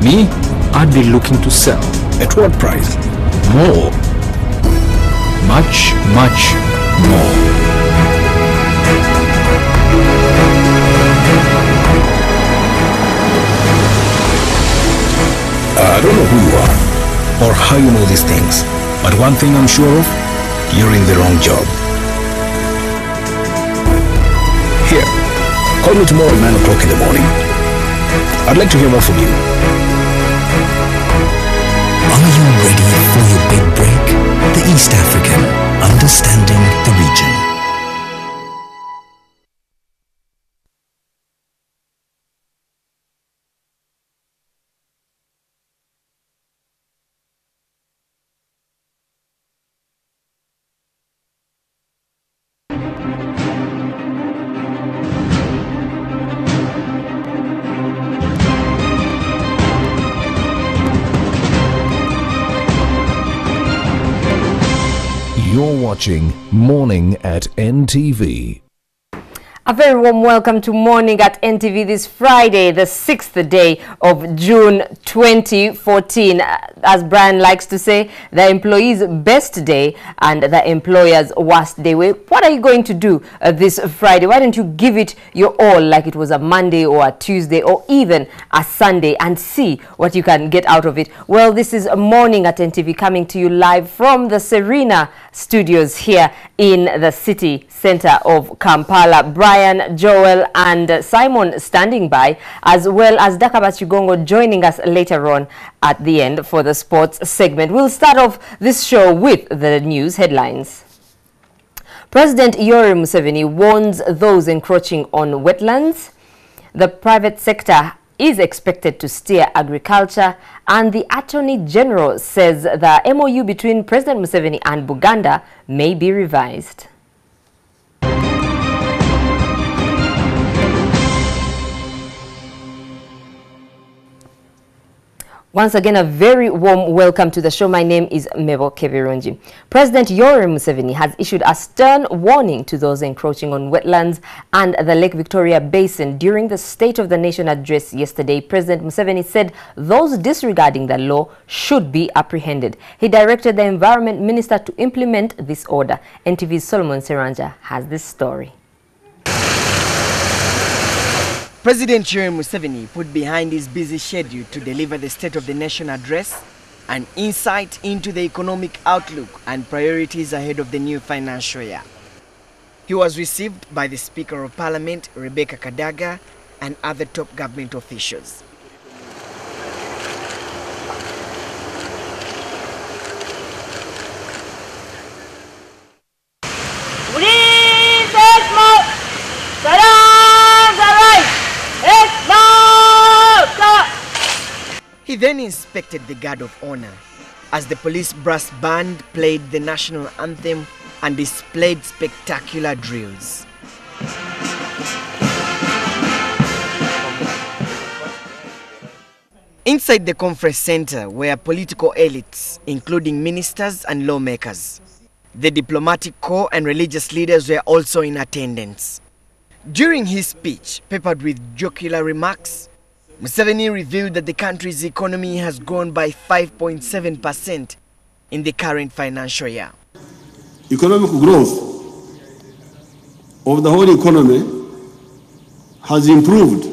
Me, I'd be looking to sell. At what price? More. Much, much more. I don't know who you are or how you know these things, but one thing I'm sure of, you're in the wrong job. Here, call me tomorrow at 9 o'clock in the morning. I'd like to hear more from you. Are you ready for your big break? The East African, understanding the region. You're watching Morning at NTV. A very warm welcome to Morning at NTV this Friday, the 6th day of June 2014. As Brian likes to say, the employee's best day and the employer's worst day. What are you going to do this Friday? Why don't you give it your all like it was a Monday or a Tuesday or even a Sunday and see what you can get out of it? Well, this is Morning at NTV coming to you live from the Serena studios here in the city center of Kampala. Brian, Joel and Simon standing by, as well as Dakaba Chigongo joining us later on at the end for the sports segment. We'll start off this show with the news headlines. President Yoweri Museveni warns those encroaching on wetlands. The private sector is expected to steer agriculture, and the Attorney General says the MOU between President Museveni and Buganda may be revised. Once again, a very warm welcome to the show. My name is Mebo Kevirunji. President Yoweri Museveni has issued a stern warning to those encroaching on wetlands and the Lake Victoria Basin. During the State of the Nation address yesterday, President Museveni said those disregarding the law should be apprehended. He directed the Environment Minister to implement this order. NTV's Solomon Seranja has this story. President Yoweri Museveni put behind his busy schedule to deliver the State of the Nation address an insight into the economic outlook and priorities ahead of the new financial year. He was received by the Speaker of Parliament, Rebecca Kadaga, and other top government officials. He then inspected the Guard of Honor as the police brass band played the national anthem and displayed spectacular drills. Inside the conference center were political elites, including ministers and lawmakers. The diplomatic corps and religious leaders were also in attendance. During his speech, peppered with jocular remarks, Museveni revealed that the country's economy has grown by 5.7% in the current financial year. Economic growth of the whole economy has improved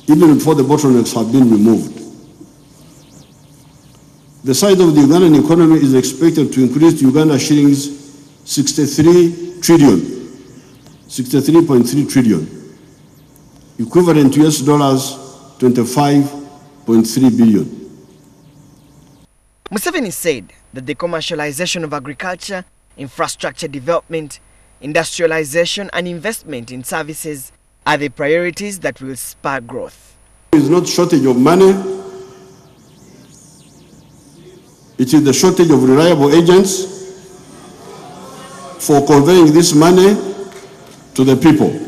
even before the bottlenecks have been removed. The size of the Ugandan economy is expected to increase to Uganda shillings 63.3 trillion, equivalent to US dollars 25.3 billion. Museveni said that the commercialization of agriculture, infrastructure development, industrialization and investment in services are the priorities that will spur growth. There is not shortage of money. It is the shortage of reliable agents for conveying this money to the people.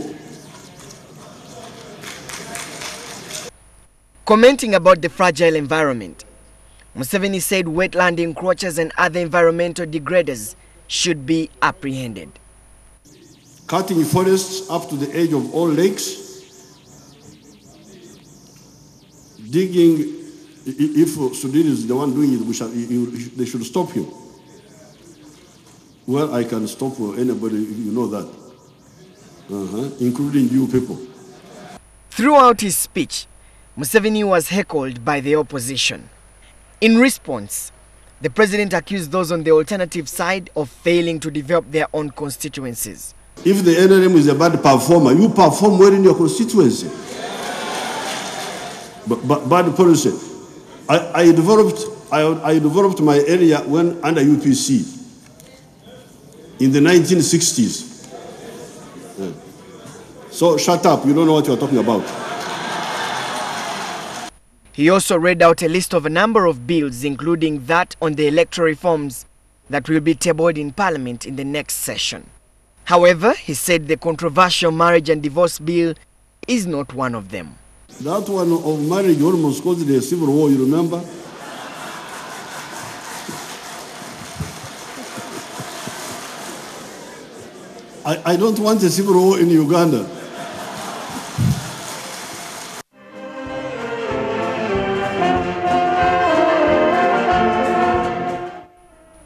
Commenting about the fragile environment, Museveni said wetland encroachers and other environmental degraders should be apprehended. Cutting forests up to the edge of all lakes, digging, if Sudhir is the one doing it, they should stop him. Well, I can stop anybody, you know that, including you people. Throughout his speech, Museveni was heckled by the opposition. In response, the president accused those on the alternative side of failing to develop their own constituencies. If the NRM is a bad performer, you perform well in your constituency. But bad policy. I developed my area when under UPC in the 1960s. Yeah. So shut up, you don't know what you're talking about. He also read out a list of a number of bills, including that on the electoral reforms that will be tabled in Parliament in the next session. However, he said the controversial marriage and divorce bill is not one of them. That one of marriage almost caused a civil war, you remember? I don't want a civil war in Uganda.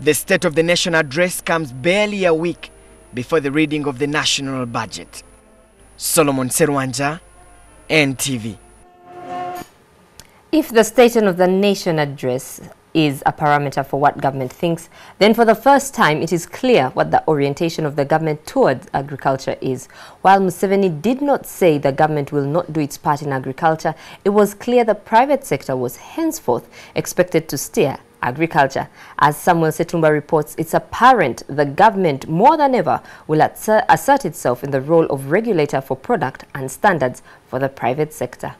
The State of the Nation address comes barely a week before the reading of the national budget. Solomon Serwanja, NTV. If the State of the Nation address is a parameter for what government thinks, then for the first time it is clear what the orientation of the government towards agriculture is. While Museveni did not say the government will not do its part in agriculture, it was clear the private sector was henceforth expected to steer agriculture. As Samuel Setumba reports, it's apparent the government more than ever will assert itself in the role of regulator for product and standards for the private sector.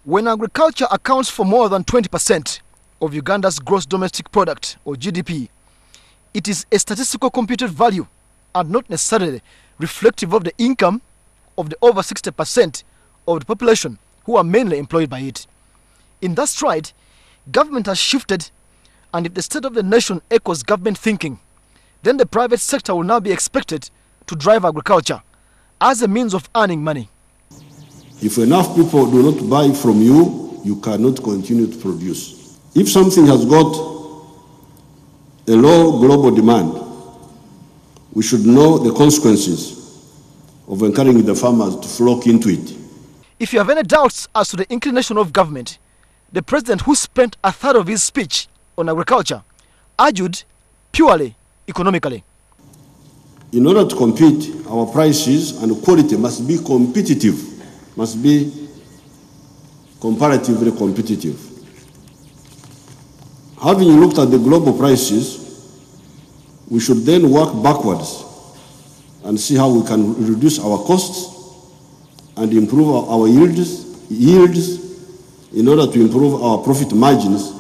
When agriculture accounts for more than 20% of Uganda's gross domestic product, or GDP, it is a statistical computed value and not necessarily reflective of the income of the over 60% of the population who are mainly employed by it. In that stride, government has shifted, and if the State of the Nation echoes government thinking, then the private sector will now be expected to drive agriculture as a means of earning money. If enough people do not buy from you, you cannot continue to produce. If something has got a low global demand, we should know the consequences of encouraging the farmers to flock into it. If you have any doubts as to the inclination of government, the president, who spent a third of his speech on agriculture, argued purely economically. In order to compete, our prices and quality must be competitive, must be comparatively competitive. Having looked at the global prices, we should then work backwards and see how we can reduce our costs and improve our yields in order to improve our profit margins.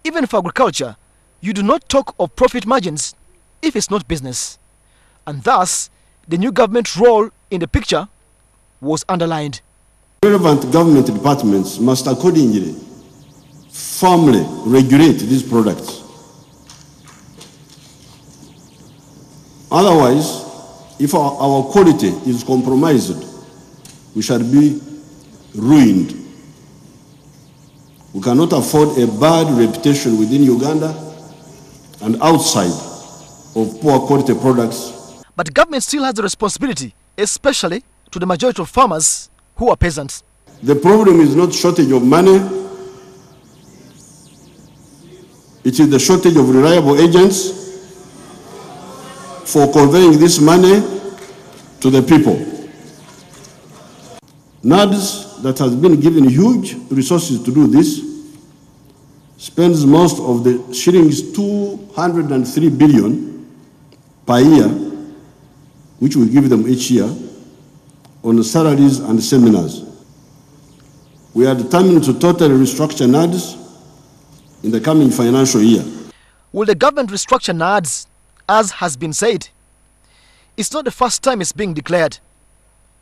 Even for agriculture, you do not talk of profit margins if it's not business. And thus, the new government role in the picture was underlined. Relevant government departments must accordingly firmly regulate these products. Otherwise, if our quality is compromised, we shall be ruined. We cannot afford a bad reputation within Uganda and outside of poor quality products. But government still has a responsibility, especially to the majority of farmers who are peasants. The problem is not shortage of money. It is the shortage of reliable agents for conveying this money to the people. NADS, that has been given huge resources to do this, spends most of the shillings 203 billion per year, which we give them each year, on salaries and seminars. We are determined to totally restructure NADS in the coming financial year. Will the government restructure NADS, as has been said? It's not the first time it's being declared,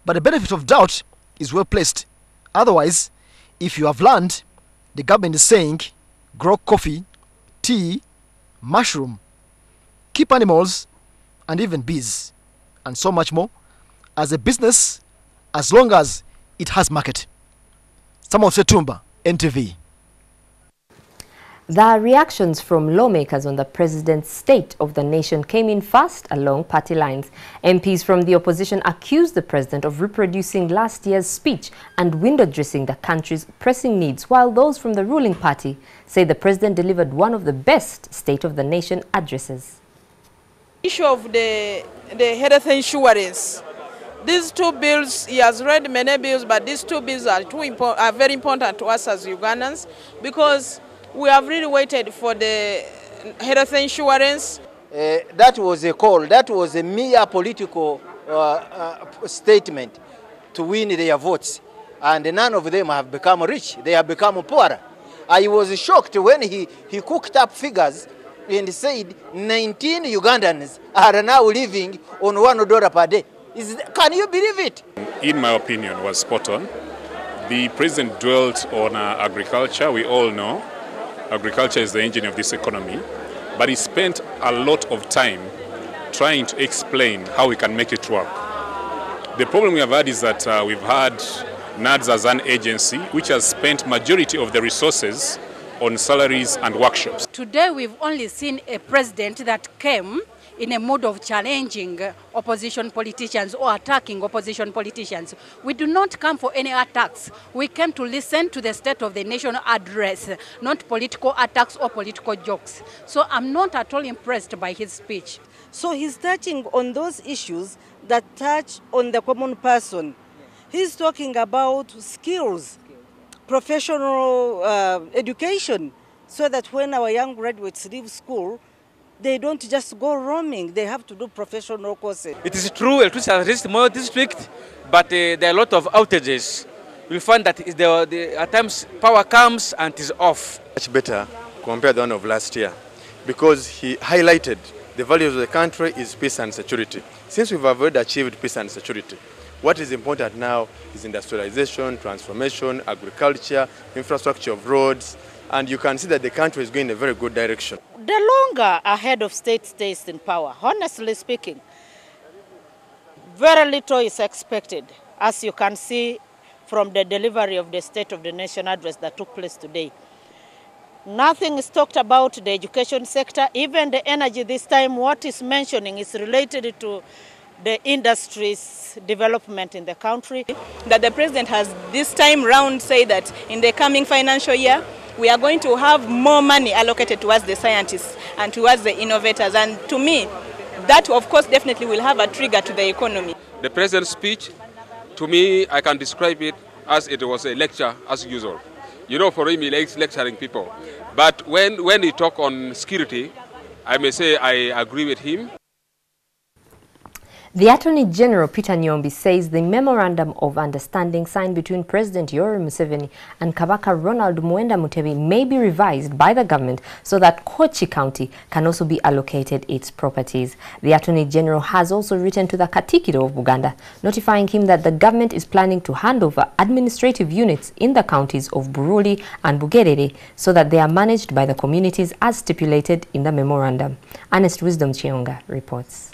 but the benefit of doubt is well placed. Otherwise, if you have land, the government is saying, grow coffee, tea, mushroom, keep animals, and even bees, and so much more, as a business, as long as it has market. Samuel Setumba, NTV. The reactions from lawmakers on the president's State of the Nation came in fast along party lines. MPs from the opposition accused the president of reproducing last year's speech and window dressing the country's pressing needs, while those from the ruling party say the president delivered one of the best State of the Nation addresses. Issue of the health insurance. These two bills, he has read many bills, but these two bills are very important to us as Ugandans, because we have really waited for the health insurance. That was a call. That was a mere political statement to win their votes. And none of them have become rich. They have become poorer. I was shocked when he cooked up figures and said 19 Ugandans are now living on $1 per day. Can you believe it? In my opinion, was spot on. The president dwelt on agriculture. We all know agriculture is the engine of this economy, but he spent a lot of time trying to explain how we can make it work. The problem we have had is that we've had NADS as an agency which has spent majority of the resources on salaries and workshops. Today we've only seen a president that came in a mood of challenging opposition politicians or attacking opposition politicians. We do not come for any attacks. We came to listen to the State of the Nation address, not political attacks or political jokes. So I'm not at all impressed by his speech. So he's touching on those issues that touch on the common person. He's talking about skills, professional education, so that when our young graduates leave school, they don't just go roaming, they have to do professional courses. It is true, electricity has reached more district, but there are a lot of outages. You'll find that at times power comes and is off. Much better compared to the one of last year, because he highlighted the values of the country is peace and security. Since we've already achieved peace and security, what is important now is industrialization, transformation, agriculture, infrastructure of roads, and you can see that the country is going in a very good direction. The longer a head of state stays in power, honestly speaking, very little is expected, as you can see from the delivery of the State of the Nation address that took place today. Nothing is talked about the education sector, even the energy this time. What is mentioning is related to the industry's development in the country. That the president has this time round said that in the coming financial year, we are going to have more money allocated towards the scientists and towards the innovators. And to me, that of course definitely will have a trigger to the economy. The president's speech, to me, I can describe it as it was a lecture as usual. You know, for him, he likes lecturing people. But when he talk on security, I may say I agree with him. The Attorney General Peter Nyombi says the Memorandum of Understanding signed between President Yoweri Museveni and Kabaka Ronald Muwenda Mutebi may be revised by the government so that Kochi County can also be allocated its properties. The Attorney General has also written to the Katikkiro of Buganda, notifying him that the government is planning to hand over administrative units in the counties of Buruli and Bugerere so that they are managed by the communities as stipulated in the memorandum. Ernest Wisdom Chionga reports.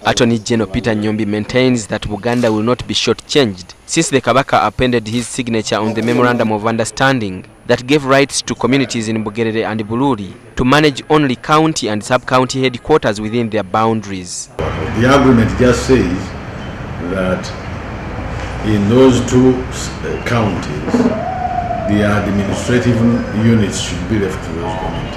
Attorney General Peter Nyombi maintains that Buganda will not be shortchanged since the Kabaka appended his signature on the Memorandum of Understanding that gave rights to communities in Bugerere and Bururi to manage only county and sub-county headquarters within their boundaries. The agreement just says that in those two counties, the administrative units should be left to those communities.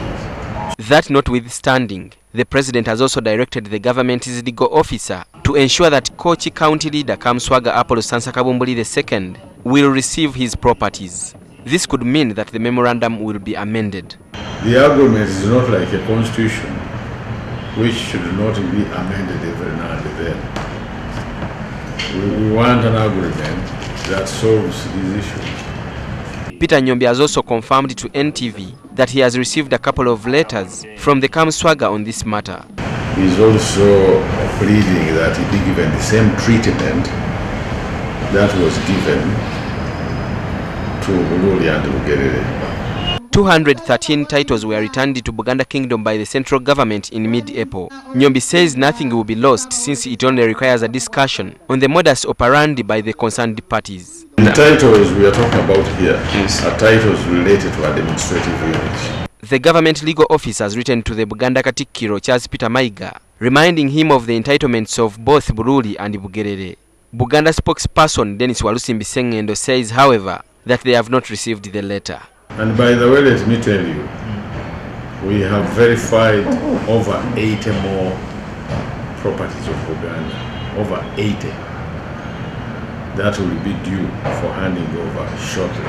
That notwithstanding, the president has also directed the government's legal officer to ensure that Kochi County leader Kamswaga Apollo Sansakabumbuli II will receive his properties. This could mean that the memorandum will be amended. The agreement is not like a constitution, which should not be amended every now and then. We want an agreement that solves these issues. Peter Nyombi has also confirmed to NTV that he has received a couple of letters from the Kamswaga on this matter. He is also pleading that he be given the same treatment that was given to Buruli and Bugerere. 213 titles were returned to Buganda Kingdom by the central government in mid-April. Nyombi says nothing will be lost since it only requires a discussion on the modus operandi by the concerned parties. The titles we are talking about here are titles related to administrative units. The government legal office has written to the Buganda Katikkiro Charles Peter Maiga, reminding him of the entitlements of both Buruli and Bugerere. Buganda spokesperson Dennis Walusimbi Sengendo says, however, that they have not received the letter. And by the way, let me tell you, we have verified over 80 more properties of Buganda, over 80. That will be due for handing over shortly.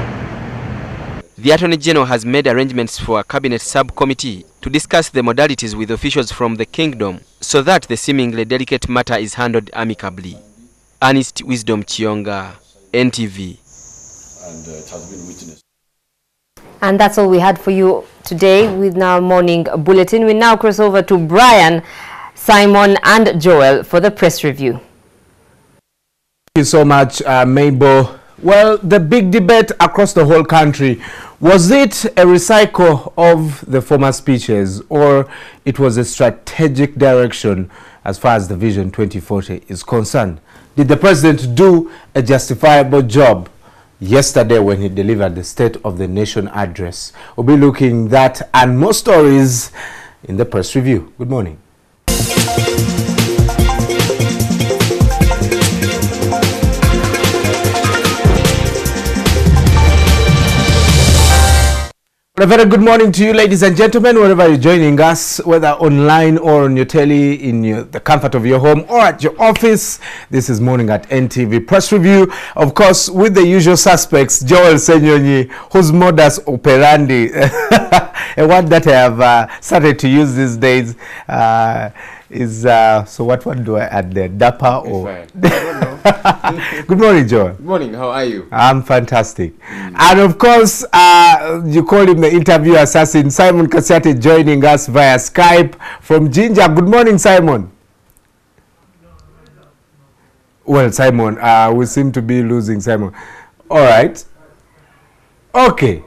The Attorney General has made arrangements for a cabinet subcommittee to discuss the modalities with officials from the kingdom so that the seemingly delicate matter is handled amicably. Ernest Wisdom Chionga, NTV. And it has been witnessed. And that's all we had for you today with our morning bulletin. We now cross over to Brian, Simon and Joel for the press review. Thank you so much, Mabel. Well, the big debate across the whole country, was it a recycle of the former speeches or it was a strategic direction as far as the Vision 2040 is concerned? Did the president do a justifiable job yesterday when he delivered the State of the Nation address? We'll be looking at that and more stories in the press review. Good morning. A very good morning to you, ladies and gentlemen, wherever you're joining us, whether online or on your telly, in the comfort of your home or at your office. This is Morning at NTV Press Review, of course, with the usual suspects, Joel Senyonyi, whose modus operandi, a word that I have started to use these days, is, so what one do I add there? Dapper or? Good morning, Joel. Good morning, how are you? I'm fantastic. And of course, you call him the interview assassin, Simon Kasiate, joining us via Skype from Ginger. Good morning, Simon. Well, Simon, we seem to be losing Simon. All right. Okay.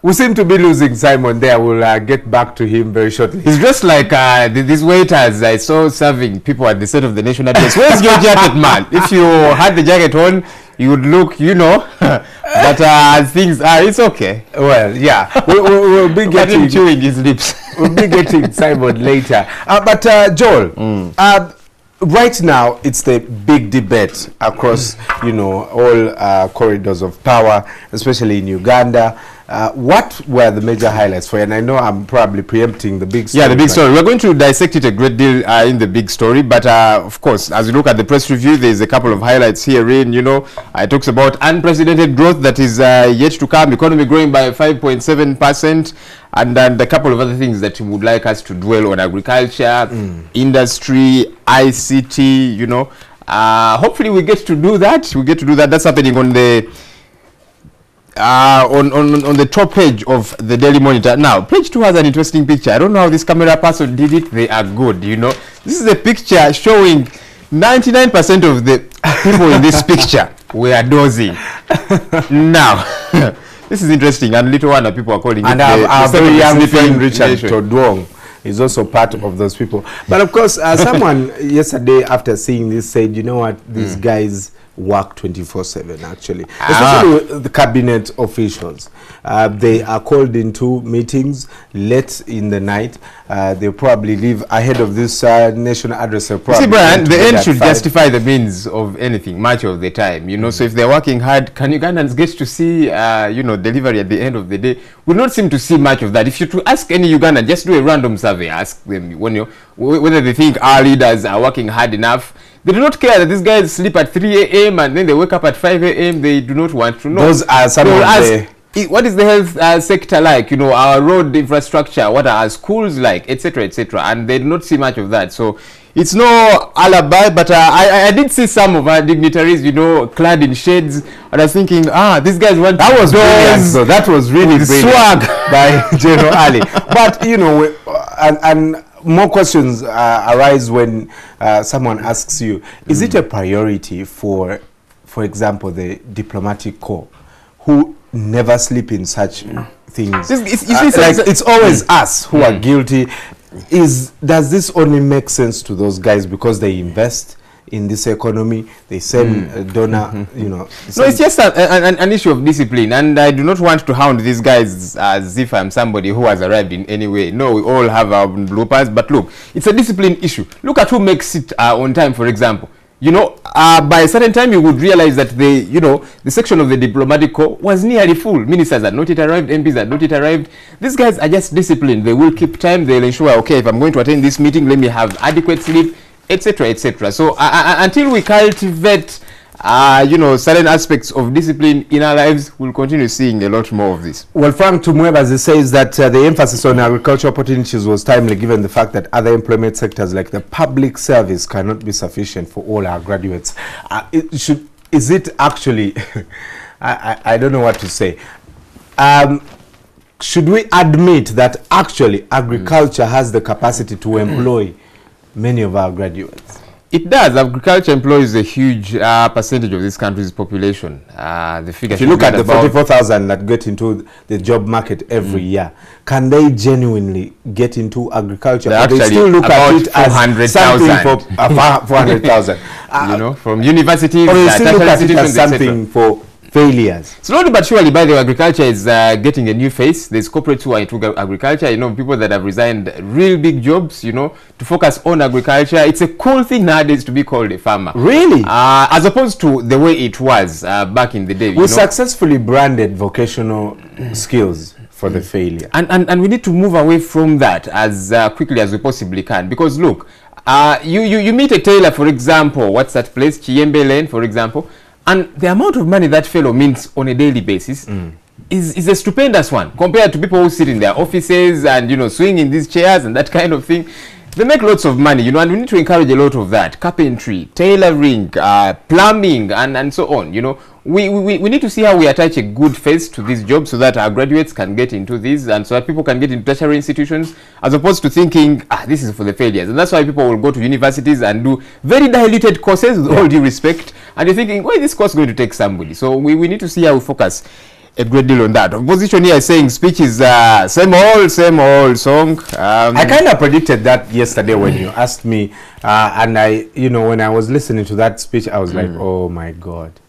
We seem to be losing Simon there. We'll get back to him very shortly. He's just like these waiters I saw serving people at the State of the Nation address. Where's your jacket, man? If you had the jacket on, you would look, you know. But as things are, it's okay. Well, yeah. We'll be getting chewing his lips. We'll be getting Simon later. But Joel, right now it's the big debate across, you know, all corridors of power, especially in Uganda. What were the major highlights for you? And I know I'm probably preempting the big story. Yeah, the big story. We're going to dissect it a great deal in the big story. But of course, as you look at the press review, there's a couple of highlights here in, you know, it talks about unprecedented growth that is yet to come, economy growing by 5.7%, and then a couple of other things that you would like us to dwell on: agriculture, industry, ICT, you know. Hopefully we get to do that. That's happening on the on the top page of the Daily Monitor. Now, page 2 has an interesting picture. I don't know how this camera person did it. They are good, you know. This is a picture showing 99% of the people in this picture were dozing. Now, this is interesting, and little wonder people are calling and it our very young friend Richard nation. Todwong is also part of those people. But of course, someone yesterday after seeing this said, you know what, these guys work 24/7 actually, especially the cabinet officials. They are called into meetings late in the night. They'll probably leave ahead of this national address. See, Brian, the end should justify the means of anything much of the time, you know. So if they're working hard, can Ugandans get to see you know, delivery at the end of the day? We don't seem to see much of that. If you to ask any Ugandan, just do a random survey, ask them whether they think our leaders are working hard enough. They do not care that these guys sleep at 3 a.m. and then they wake up at 5 a.m. They do not want to know. Those are some of the... What is the health sector like? You know, our road infrastructure, what are our schools like, etc., etc. And they do not see much of that. So it's no alibi, but I did see some of our dignitaries, you know, clad in shades. And I was thinking, these guys want that was brilliant. So that was really brilliant swag by General Ali. But, you know, and more questions arise when someone asks you, is it a priority for example, the diplomatic corps, who never sleep in such things. It's It's always us who are guilty. Does this only make sense to those guys because they invest in this economy? They send donor, you know. No, it's just an issue of discipline, and I do not want to hound these guys as if I'm somebody who has arrived in any way. No, we all have our bloopers, but look, it's a discipline issue. Look at who makes it on time, for example. You know, by a certain time, you would realize that the section of the diplomatic corps was nearly full. Ministers had not yet arrived, MPs had not yet arrived. These guys are just disciplined. They will keep time. They'll ensure, okay, if I'm going to attend this meeting, let me have adequate sleep, etc., etc. So until we cultivate, certain aspects of discipline in our lives, we'll continue seeing a lot more of this. Well, Frank Tumwebas says that the emphasis on agricultural opportunities was timely given the fact that other employment sectors like the public service cannot be sufficient for all our graduates. Is it actually, I don't know what to say. Should we admit that actually agriculture has the capacity to employ many of our graduates? It does. Agriculture employs a huge percentage of this country's population. The figure, if you look at the 44,000 that get into the job market every year, can they genuinely get into agriculture? They still look at it as 400,000 for 400,000. From universities, or they still look at it as something for failures. Slowly but surely, by the way, agriculture is getting a new face. There's corporates who are into agriculture, people that have resigned real big jobs, to focus on agriculture. It's a cool thing nowadays to be called a farmer. Really? As opposed to the way it was back in the day. We successfully branded vocational skills for the failure. And we need to move away from that as quickly as we possibly can. Because look, you meet a tailor, for example, what's that place? Chiyembe Lane, for example. And the amount of money that fellow means on a daily basis is a stupendous one compared to people who sit in their offices and, swing in these chairs and that kind of thing. They make lots of money, and we need to encourage a lot of that. Carpentry, tailoring, plumbing, and so on, We need to see how we attach a good face to these jobs so that our graduates can get into these and so that people can get into tertiary institutions as opposed to thinking, this is for the failures. And that's why people will go to universities and do very diluted courses with all due respect. And you're thinking, why is this course going to take somebody? So we need to see how we focus a great deal on that. Opposition here is saying speech is same old song. I kind of predicted that yesterday when you asked me, and I, when I was listening to that speech, I was like, oh my God,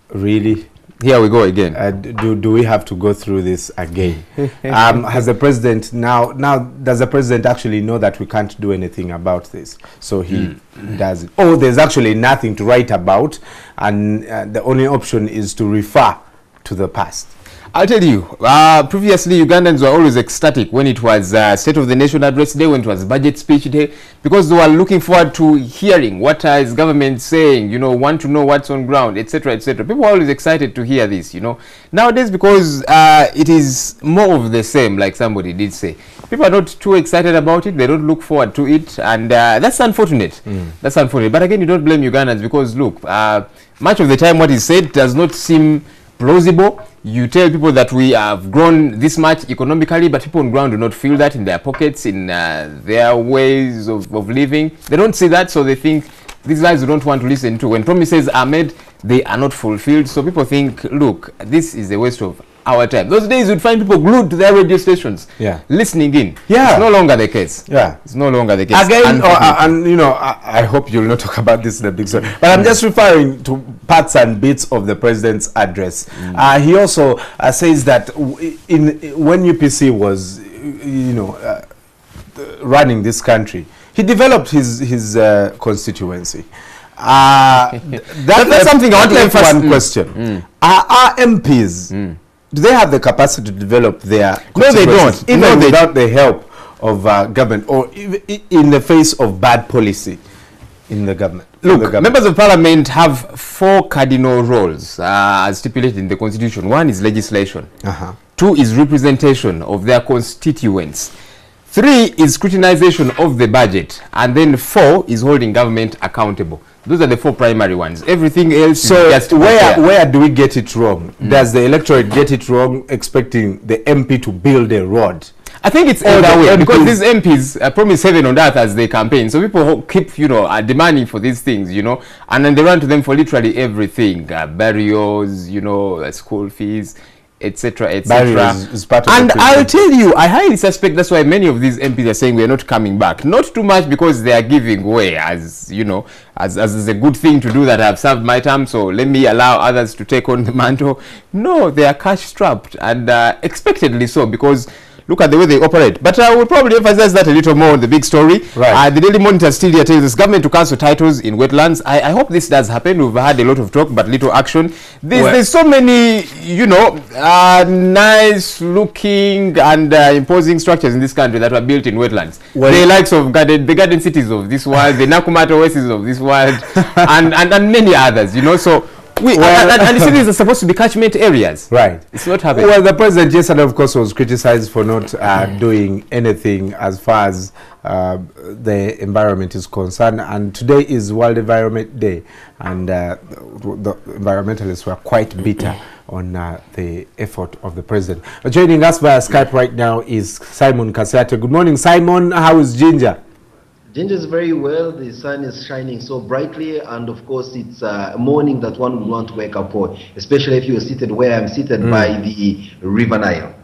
really? Here we go again. Do we have to go through this again? Has the president now does the president actually know that we can't do anything about this? So he does it. Oh, there's actually nothing to write about, and the only option is to refer to the past. I'll tell you, previously Ugandans were always ecstatic when it was State of the Nation Address Day, when it was Budget Speech Day, because they were looking forward to hearing what is government saying, want to know what's on ground, etc., etc. People are always excited to hear this, Nowadays, because it is more of the same, like somebody did say. People are not too excited about it, they don't look forward to it, and that's unfortunate. That's unfortunate. But again, you don't blame Ugandans because, look, much of the time what is said does not seem plausible. You tell people that we have grown this much economically, but people on ground do not feel that in their pockets, in their ways of living. They don't see that, so they think these guys don't want to listen to. When promises are made, they are not fulfilled. So people think, look, this is a waste of our time. Those days you'd find people glued to their radio stations, listening in. It's no longer the case. It's no longer the case. Again, I hope you'll not talk about this in a big story, but I'm just referring to parts and bits of the president's address. He also says that when UPC was, running this country, he developed his constituency. That's something I want to emphasize. One question: Are MPs? Do they have the capacity to develop their? No, they don't. Even without the help of government, or in the face of bad policy in the government. Look, members of parliament have 4 cardinal roles as stipulated in the constitution. 1 is legislation. 2 is representation of their constituents. 3 is scrutinization of the budget, and then 4 is holding government accountable. Those are the 4 primary ones. Everything else. So is just where do we get it wrong? Does the electorate get it wrong, expecting the MP to build a road? I think it's either way, because these MPs promise heaven on earth as they campaign. So people keep, demanding for these things, and then they run to them for literally everything, burials, school fees, etc., etc. And I'll tell you, I highly suspect that's why many of these MPs are saying we're not coming back. Not too much because they are giving way, as you know, as is a good thing to do, that I've served my term, so let me allow others to take on the mantle. No, they are cash strapped, and expectedly so, because look at the way they operate. But I will probably emphasize that a little more on the big story. Right. The Daily Monitor still here tells us government to cancel titles in wetlands. I hope this does happen. We've had a lot of talk, but little action. There's so many, you know, nice looking and imposing structures in this country that were built in wetlands. The likes of the garden cities of this world, the Nakumatt oases of this world, and many others, you know. So and the cities are supposed to be catchment areas. Right. It's not happening. Well, the president yesterday, of course, was criticized for not doing anything as far as the environment is concerned. And today is World Environment Day. And the environmentalists were quite bitter on the effort of the president. Joining us via Skype right now is Simon Kasate. Good morning, Simon. How is Ginger? Ginger is very well. The sun is shining so brightly, and of course it's a morning that one would want to wake up for, especially if you are seated where I'm seated by the River Nile.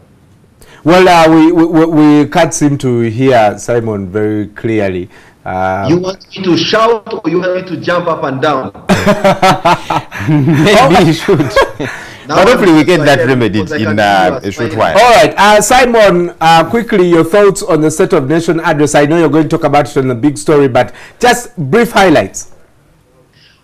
Well, we can't seem to hear Simon very clearly. You want me to shout, or you want me to jump up and down? Maybe you should. But hopefully we get that remedied in a short while. All right, Simon, quickly your thoughts on the State of Nation address. I know you're going to talk about it on the big story, but just brief highlights.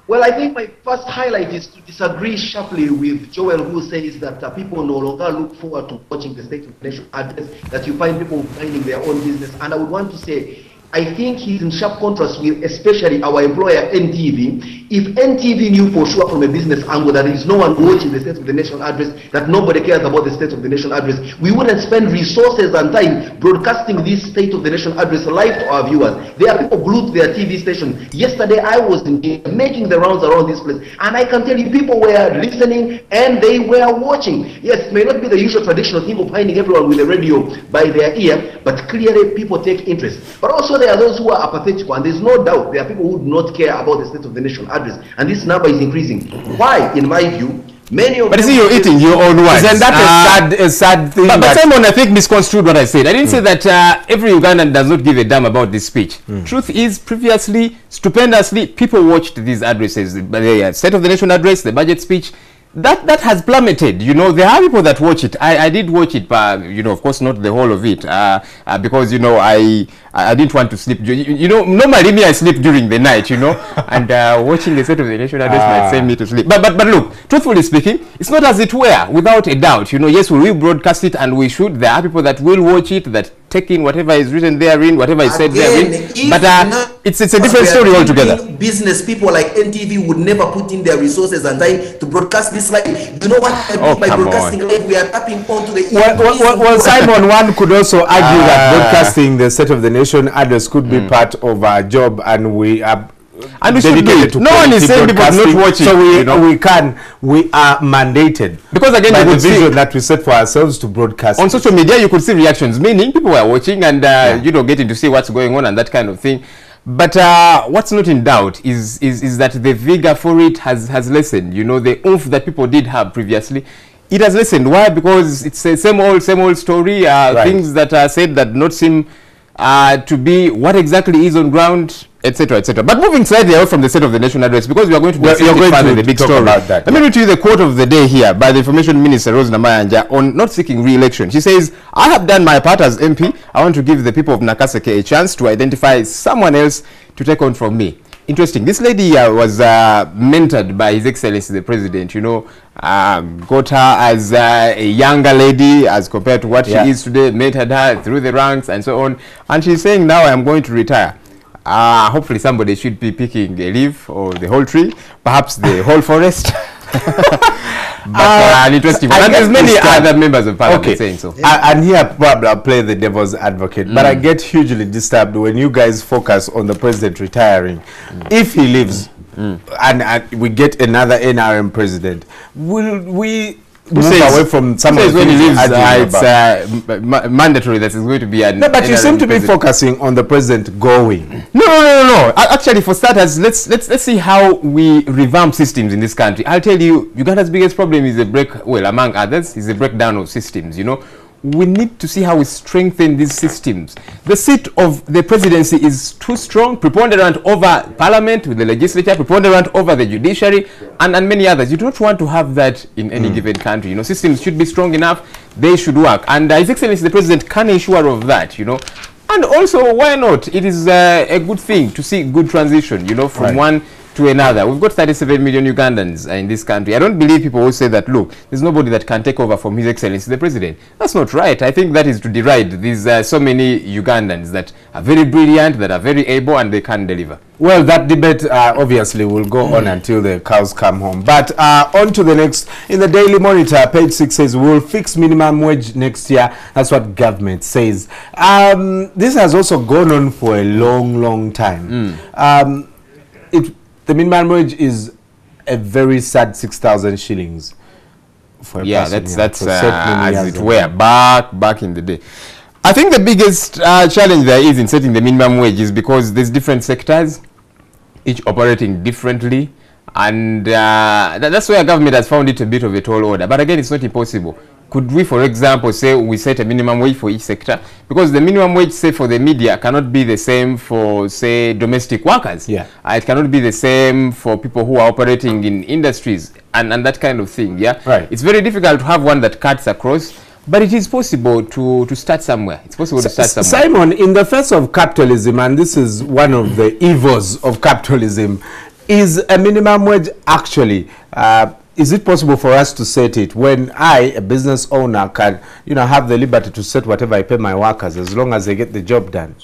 Well, I think my first highlight is to disagree sharply with Joel, who says that people no longer look forward to watching the State of the Nation address, that you find people minding their own business. And I would want to say, I think he's in sharp contrast with especially our employer NTV. If NTV knew for sure from a business angle that there is no one watching the State of the Nation address, that nobody cares about the State of the Nation address, we wouldn't spend resources and time broadcasting this State of the Nation address live to our viewers. There are people glued to their TV station. Yesterday I was making the rounds around this place, and I can tell you people were listening and they were watching. Yes, it may not be the usual traditional thing of finding everyone with a radio by their ear, but clearly people take interest. But also there are those who are apathetic, and there's no doubt there are people who do not care about the State of the Nation address, and this number is increasing. Why, in my view, many of but see, you're eating your own words. Isn't that a sad thing? But Simon, I think, misconstrued what I said. I didn't say that every Ugandan does not give a damn about this speech. Truth is, previously, stupendously, people watched these addresses. The State of the Nation address, the budget speech. That has plummeted. You know, there are people that watch it. I did watch it, but you know, of course, not the whole of it, because you know, I didn't want to sleep. You know, normally me I sleep during the night. You know, and watching the State of the Nation address might send me to sleep. But look, truthfully speaking, it's not as it were. Without a doubt, you know, yes, we will broadcast it, and we should. There are people that will watch it, that take in whatever is written therein, whatever is said therein. But it's a different story altogether. Business people like NTV would never put in their resources and time to broadcast this live. You know what? By broadcasting live, we are tapping onto the. Well, Simon, one could also argue that broadcasting the State of the Nation address could be part of our job, and we are. And we should do it. No one is saying people not watching. So we are mandated. Because again, by the vision that we set for ourselves to broadcast. On social media, you could see reactions, meaning people were watching and you know, getting to see what's going on and that kind of thing. But what's not in doubt is that the vigor for it has lessened. You know, the oomph that people did have previously, it has lessened. Why? Because it's the same old story. Things that are said that not seem to be what exactly is on ground, etc., etc. But moving slightly away from the State of the Nation address, because we are going to discuss the big story about that. Let me read to you the quote of the day here by the Information Minister Rose Namayanja on not seeking re-election. She says, "I have done my part as MP. I want to give the people of Nakaseke a chance to identify someone else to take on from me." Interesting. This lady was mentored by His Excellency the President, you know, got her as a younger lady as compared to what she is today, mentored her through the ranks and so on. And she's saying, now I am going to retire. Hopefully somebody should be picking a leaf or the whole tree, perhaps the whole forest. But an interesting one. And there's many other members of parliament saying so. And here probably I'll play the devil's advocate, but I get hugely disturbed when you guys focus on the president retiring. If he leaves and we get another NRM president, will we move away from some of the when he things leaves, it's mandatory that it's going to be an... No, but you seem to be focusing on the president going. No. Actually, for starters, let's see how we revamp systems in this country. I'll tell you, Uganda's biggest problem is among others, is the breakdown of systems, you know. We need to see how we strengthen these systems. The seat of the presidency is too strong, preponderant over parliament, with the legislature, preponderant over the judiciary, and many others. You don't want to have that in any given country. You know, systems should be strong enough, they should work. And His Excellency the President can ensure of that, you know. And also, why not? It is a good thing to see good transition, you know, from one to another. We've got 37 million Ugandans in this country. I don't believe people will say that, look, there's nobody that can take over from His Excellency the President. That's not right. I think that is to deride these so many Ugandans that are very brilliant, that are very able, and they can deliver. Well, that debate obviously will go on until the cows come home. But on to the next. In the Daily Monitor, page 6 says, we'll fix minimum wage next year. That's what government says. This has also gone on for a long time. The minimum wage is a very sad 6,000 shillings for a person. That's as it were back in the day. I think the biggest challenge there is in setting the minimum wage is because there's different sectors, each operating differently, and that's where government has found it a bit of a tall order. But again, it's not impossible. Could we, for example, say we set a minimum wage for each sector? Because the minimum wage, say, for the media cannot be the same for, say, domestic workers. Yeah. It cannot be the same for people who are operating in industries and that kind of thing. Yeah. Right. It's very difficult to have one that cuts across, but it is possible to start somewhere. It's possible to start somewhere. Simon, in the face of capitalism, and this is one of the evils of capitalism, is a minimum wage actually is it possible for us to set it when I, a business owner, can, you know, have the liberty to set whatever I pay my workers as long as they get the job done?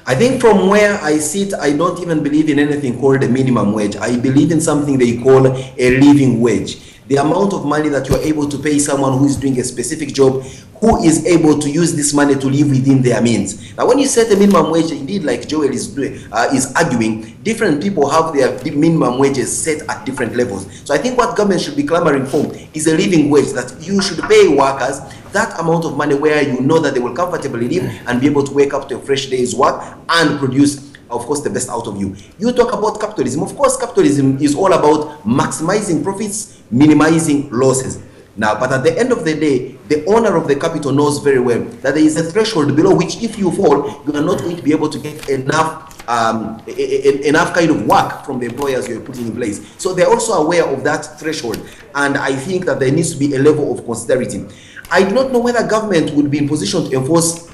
I think from where I sit, I don't even believe in anything called a minimum wage. I believe in something they call a living wage. The amount of money that you're able to pay someone who is doing a specific job, who is able to use this money to live within their means. Now, when you set a minimum wage, indeed, like Joel is arguing, different people have their minimum wages set at different levels. So I think what government should be clamoring for is a living wage, that you should pay workers that amount of money where you know that they will comfortably live and be able to wake up to a fresh day's work and produce, of course, the best out of you. You talk about capitalism. Of course, capitalism is all about maximizing profits, minimizing losses. Now, but at the end of the day, the owner of the capital knows very well that there is a threshold below which, if you fall, you are not going to be able to get enough kind of work from the employers you're putting in place. So they're also aware of that threshold, and I think that there needs to be a level of considerity. I do not know whether government would be in position to enforce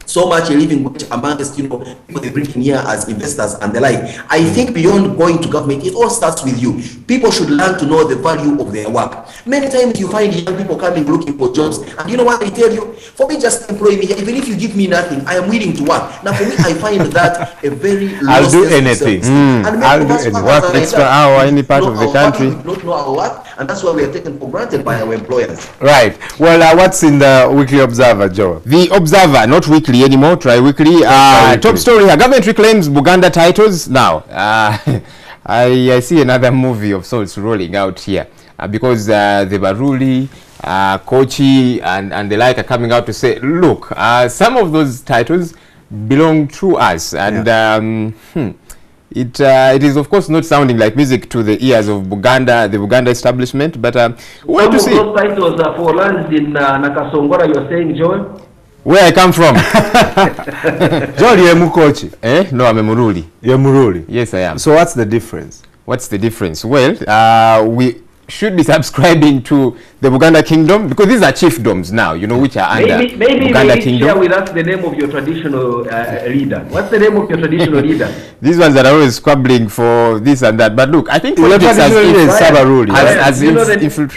so much a living wage amongst, you know, people they bring in here as investors and the like. I think beyond going to government, it all starts with you. People should learn to know the value of their work. Many times you find young people coming looking for jobs, and you know what I tell you? For me, just employ me here. Even if you give me nothing, I am willing to work. Now, for me, I find that a very I'll do anything. I'll do anything. Work extra hour, any part of the country. We don't know our work, and that's why we are taken for granted by our employers. Right. Well, what's in the Weekly Observer, Joe? The Observer, not weekly anymore, tri-weekly. Top story here, government reclaims Buganda titles. Now, I see another movie of sorts rolling out here because the Baruli, Kochi and the like are coming out to say, look, some of those titles belong to us, and it is of course not sounding like music to the ears of Buganda, the Buganda establishment, but where to see. Those titles are for lands in Nakasongora, you're saying, Joel? Where I come from. Joel, you're Mukochi. No, I'm a Muruli. You're Muruli? Yes, I am. So what's the difference? What's the difference? Well, we should be subscribing to the Buganda Kingdom, because these are chiefdoms now, you know, which are under Buganda Kingdom. Share with us the name of your traditional leader. What's the name of your traditional leader? These ones that are always squabbling for this and that. But look, I think politics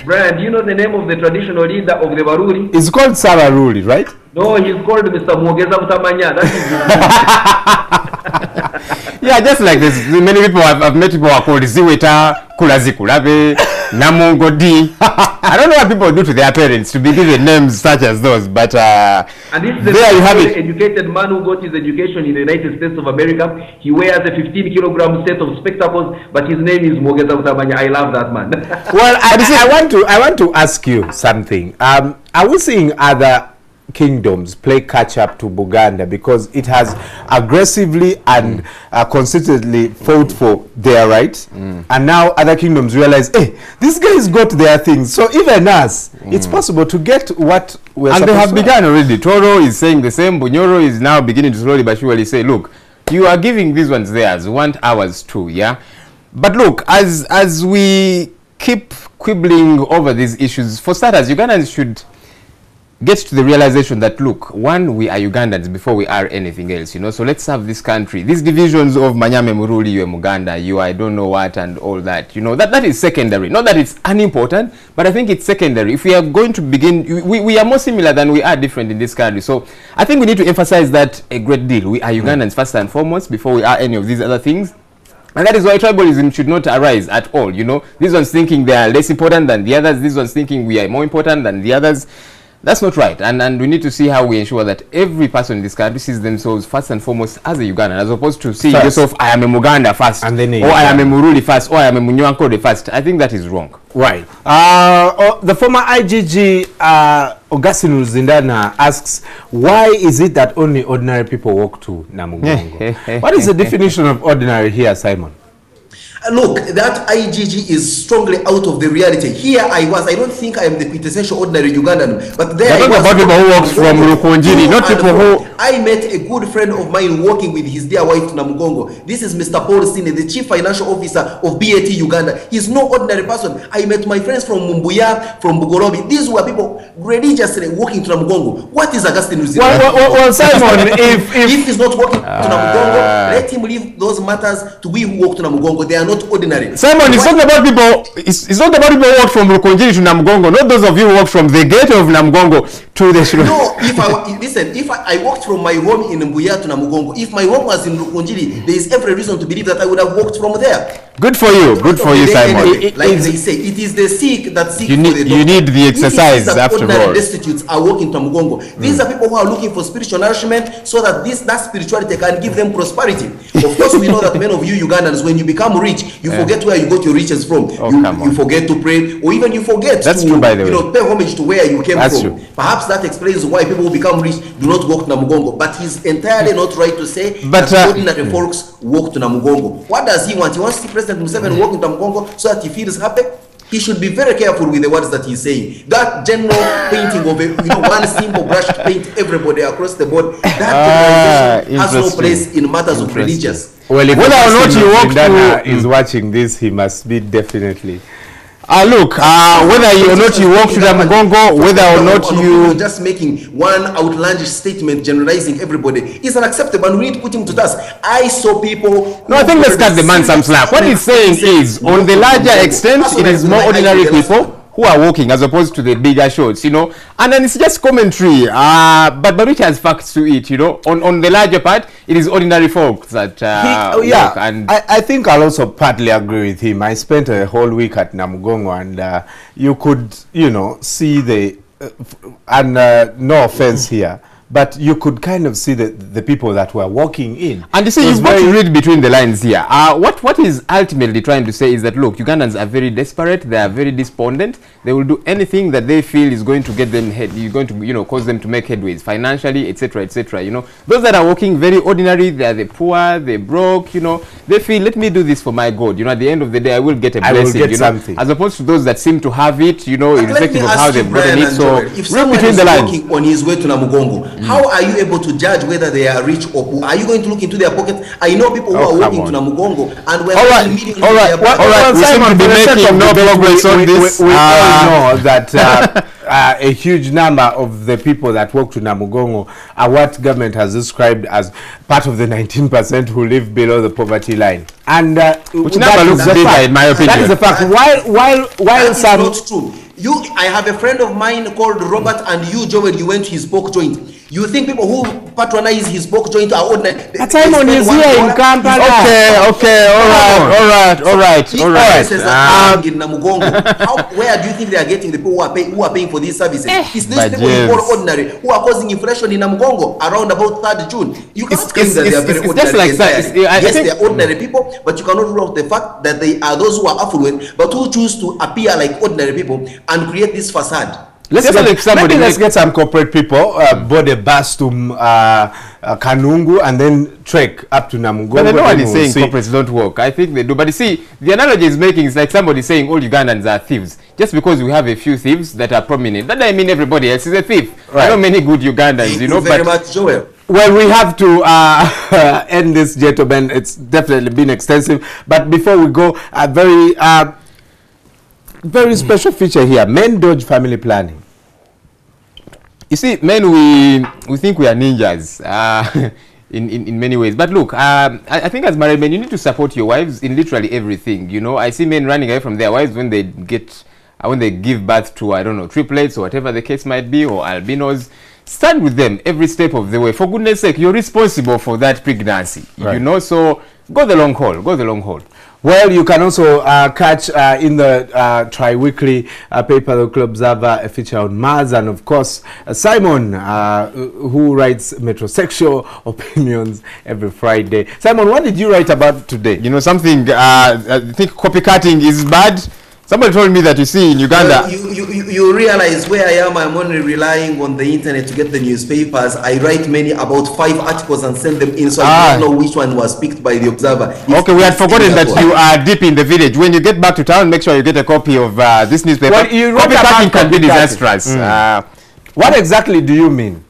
Brian, do you know the name of the traditional leader of the Baruri? It's called Sabaruri, right? No, he's called Mr. Mwogeza Mutamanya. That is Yeah, just like this. Many people I've met people who are called Ziweta, Kulazikulabe, Namongo D. I don't know what people do to their parents to be given names such as those, but and this is there you have it. Educated man who got his education in the United States of America. He wears a 15-kilogram set of spectacles, but his name is Mogeza Utamanya. I love that man. Well, I want to ask you something. Are we seeing other kingdoms play catch up to Buganda because it has aggressively and consistently fought for their rights, and now other kingdoms realize, hey, these guys got their things, so even us, it's possible to get what we're and supposed they have to begun already. Toro is saying the same. Bunyoro is now beginning to slowly but surely say, look, you are giving these ones theirs, want ours too, yeah? But look, as we keep quibbling over these issues, for starters, Ugandans should get to the realization that, look, one, we are Ugandans before we are anything else, you know, so let's serve this country. These divisions of Manyame Muruli, you are Muganda, you I don't know what and all that, you know, that is secondary. Not that it's unimportant, but I think it's secondary. If we are going to begin, we are more similar than we are different in this country. So I think we need to emphasize that a great deal. We are Ugandans first and foremost before we are any of these other things. And that is why tribalism should not arise at all, you know. These ones thinking they are less important than the others, these ones thinking we are more important than the others. That's not right, and we need to see how we ensure that every person in this country sees themselves first and foremost as a Ugandan, as opposed to seeing yourself, I am a Muganda first, and then or I am a Muruli first, or I am a Munywankode first. I think that is wrong. Right. The former IGG, Augustine Ruzindana, asks, why is it that only ordinary people walk to Namugongo? What is the definition of ordinary here, Simon? Look, that IGG is strongly out of the reality. Here I don't think I am the quintessential ordinary Ugandan, but there I was about people who walks from Rukunjiri, not people who... I met a good friend of mine working with his dear wife Namugongo. This is Mr. Paul Sine, the Chief Financial Officer of BAT Uganda. He's no ordinary person. I met my friends from Mumbuya, from Bugorobi. These were people religiously walking to Namugongo. What is Augustine Ruzindana? Well, Simon, if he's not walking to Namugongo, let him leave those matters to we who walk to Namugongo. They are not ordinary. Simon, it's not about people. It's not about people who walk from Rukunjiri to Namugongo. Not those of you who walk from the gate of Namugongo to the. No, if I walked from my home in Mbuya to Namugongo, if my home was in Rukunjiri, there is every reason to believe that I would have walked from there. Good for you. Good for you, Simon. Like they say, it is the sick that seek for the doctor. You need the exercise after all. Destitutes are walking to Namugongo. These are people who are looking for spiritual nourishment so that that spirituality can give them prosperity. Of course, we know that many of you Ugandans, when you become rich, you forget where you got your riches from. You forget to pray, or even you forget to pay homage to where you came from. True. Perhaps that explains why people who become rich do not walk to Namugongo. But he's entirely not right to say that ordinary folks walk to Namugongo. What does he want? He wants to see President Museveni walking to Namugongo so that he feels happy. He should be very careful with the words that he's saying. That general painting of one simple brush to paint everybody across the board, that has no place in matters of religious. Well, if whether or not you walk to is watching this, he must be definitely. Look, whether or not you walk to Namugongo, whether or not you just making one outlandish statement generalizing everybody is unacceptable, and we need to put him to task. I saw people. No, I think let's cut the man some slack. What he's saying is, on the larger extent, it is more ordinary people who are walking as opposed to the bigger shots, you know, and then it's just commentary, but it has facts to it, you know. On the larger part, it is ordinary folks that walk. And I think I'll also partly agree with him. I spent a whole week at Namugongo, and you could, you know, see the, no offense here, but you could kind of see the people that were walking in. And you see, you've got to read between the lines here. What is ultimately trying to say is that, look, Ugandans are very desperate, they are very despondent, they will do anything that they feel is going to get them going to, you know, cause them to make headways financially, etc., etc. You know, those that are walking very ordinary, they are the poor, the broke, you know, they feel, let me do this for my God. You know, at the end of the day, I will get a blessing, you know, something. As opposed to those that seem to have it, you know, irrespective of how they've gotten it. So, read between the lines. Walking on his way to Namugongo, how are you able to judge whether they are rich or poor? Are you going to look into their pockets? I know people who are walking to Namugongo, and we're millions. All right. We seem to be making no progress on this. We all know that a huge number of the people that walk to Namugongo are what government has described as part of the 19% who live below the poverty line. And which number looks bigger, in my opinion. That is the fact. While that is not true. I have a friend of mine called Robert, and you, Joel, you went to his pork joint. You think people who patronize his pork joint are ordinary? Simon is here in Kampala. Okay, all right. In Namugongo. Where do you think they are getting the people who are paying for these services? It's these people who are ordinary who are causing inflation in Namugongo around about 3rd June. You cannot claim that they are very ordinary. Yes, they are ordinary people, but you cannot rule out the fact that they are those who are affluent, but who choose to appear like ordinary people and create this facade. Let's get some corporate people, board a bus to Kanungu and then trek up to Namugongo. But no one is saying corporates don't work. I think they do. But you see, the analogy is making is like somebody saying all Ugandans are thieves. Just because we have a few thieves that are prominent, that doesn't mean everybody else is a thief. Right. I know many good Ugandans, Thank you very much, Joel. Well, we have to end this, gentlemen. It's definitely been extensive. But before we go, a very special feature here. Men dodge family planning. You see, men, we think we are ninjas in many ways. But look, I think as married men, you need to support your wives in literally everything. You know, I see men running away from their wives when they give birth to, I don't know, triplets or whatever the case might be, or albinos. Stand with them every step of the way. For goodness sake, you're responsible for that pregnancy. Right. You know, so go the long haul. Go the long haul. Well, you can also catch in the tri-weekly paper, the Club Observer, a feature on Mars, and of course, Simon, who writes metrosexual opinions every Friday. Simon, what did you write about today? You know, something, I think copycatting is bad. Somebody told me that, you see, in Uganda... You realize where I am, I'm only relying on the internet to get the newspapers. I write about 5 articles and send them in, so I don't know which one was picked by the Observer. Okay, we had forgotten that you are deep in the village. When you get back to town, make sure you get a copy of this newspaper. Well, copycatting can be disastrous. What exactly do you mean?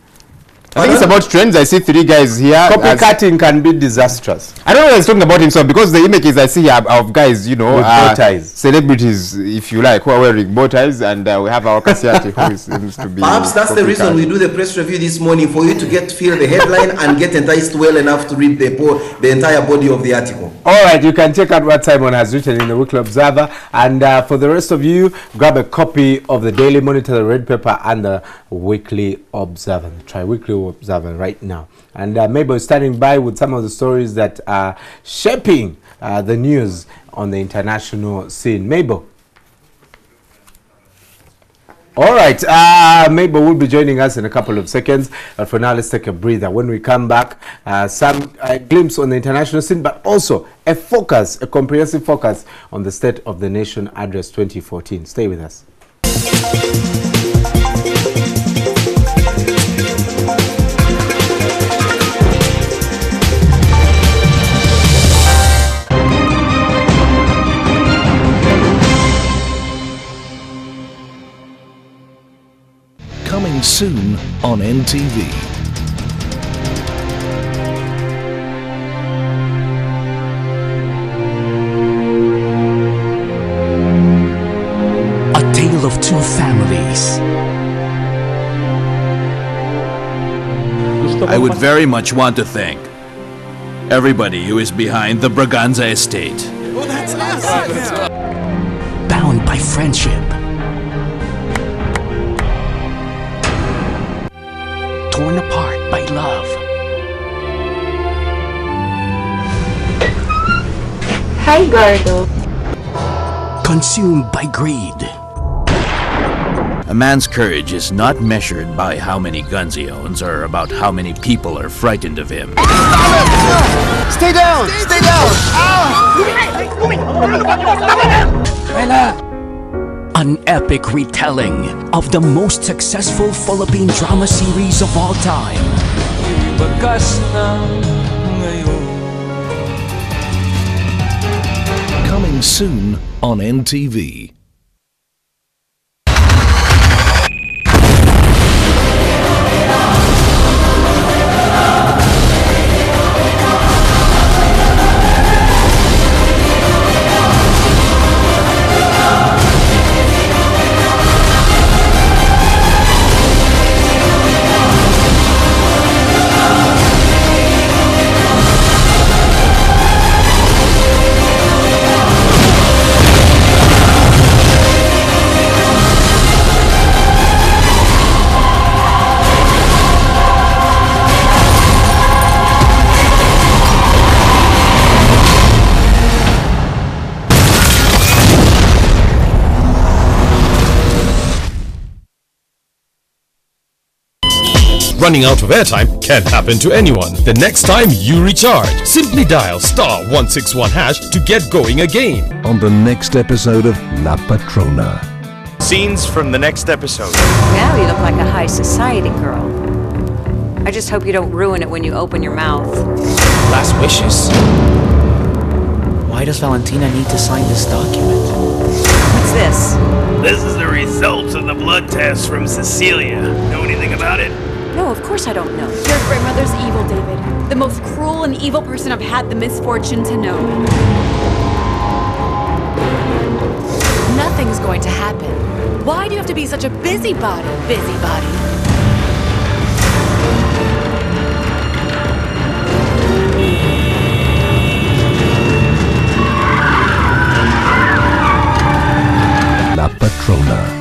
I think it's about trends. I see 3 guys here. Copycatting can be disastrous. I don't know what he's talking about himself, because the images I see here of guys, you know, with bow ties. Celebrities, if you like, who are wearing bow ties, and we have our Kasiati who seems to be... Perhaps that's the reason we do the press review this morning, for you to feel the headline and get enticed well enough to read the entire body of the article. All right, you can check out what Simon has written in the Weekly Observer, and for the rest of you, grab a copy of the Daily Monitor, the Red Paper, and the Weekly Observer, the Tri-Weekly Observer right now. And Mabel is standing by with some of the stories that are shaping the news on the international scene. Mabel. All right, Mabel will be joining us in a couple of seconds. But for now, let's take a breather. When we come back, some glimpse on the international scene, but also a comprehensive focus on the State of the Nation Address 2014. Stay with us. Coming soon on NTV. A tale of 2 families. I would very much want to thank everybody who is behind the Braganza estate. Well, that's us. Bound by friendship. Torn apart by love. Hi, Gordo. Consumed by greed. A man's courage is not measured by how many guns he owns or about how many people are frightened of him. Stay down! Stay down! An epic retelling of the most successful Philippine drama series of all time. Coming soon on NTV. running out of airtime can happen to anyone. The next time you recharge, simply dial *161# to get going again. On the next episode of La Patrona. Scenes from the next episode. Now you look like a high society girl. I just hope you don't ruin it when you open your mouth. Last wishes? Why does Valentina need to sign this document? What's this? This is the results of the blood test from Cecilia. Know anything about it? No, of course I don't know. Your grandmother's evil, David. The most cruel and evil person I've had the misfortune to know. Nothing's going to happen. Why do you have to be such a busybody, busybody? La Patrona.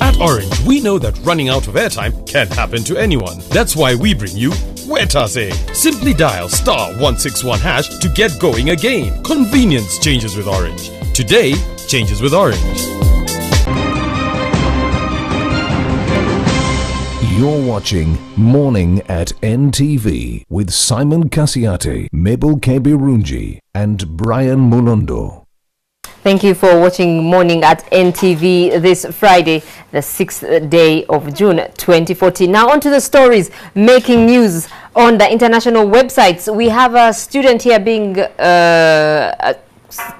At Orange, we know that running out of airtime can happen to anyone. That's why we bring you Wetase. Simply dial *161# to get going again. Convenience changes with Orange. Today changes with Orange. You're watching Morning at NTV with Simon Kasiate, Mabel Kebirunji and Brian Mulondo. Thank you for watching Morning at NTV this Friday, the 6th day of June 2014. Now on to the stories making news on the international websites. We have a student here being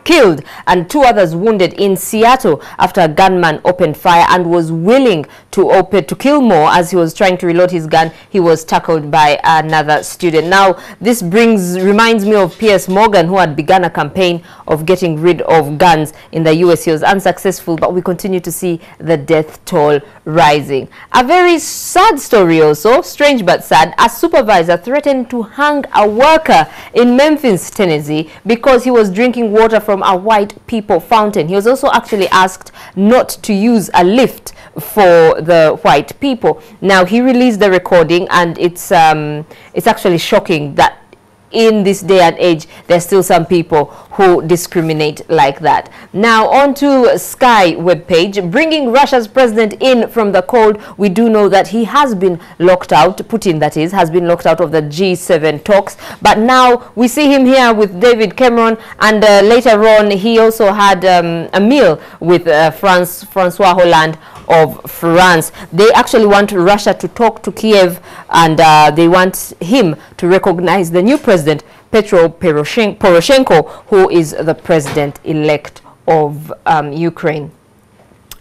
killed and 2 others wounded in Seattle after a gunman opened fire and was willing to kill more. As he was trying to reload his gun, he was tackled by another student. Now this reminds me of Piers Morgan, who had begun a campaign of getting rid of guns in the US. He was unsuccessful, but we continue to see the death toll rising. A very sad story also, strange but sad. A supervisor threatened to hang a worker in Memphis, Tennessee because he was drinking water from a white people fountain. He was also actually asked not to use a lift for the white people. Now he released the recording, and it's actually shocking that in this day and age there's still some people who discriminate like that. Now on to Sky webpage, bringing Russia's president in from the cold. We do know that he has been locked out, Putin that is, has been locked out of the G7 talks, but now we see him here with David Cameron, and later on he also had a meal with Francois Hollande of France. They actually want Russia to talk to Kiev, and they want him to recognize the new president, Petro Poroshenko, who is the president-elect of Ukraine.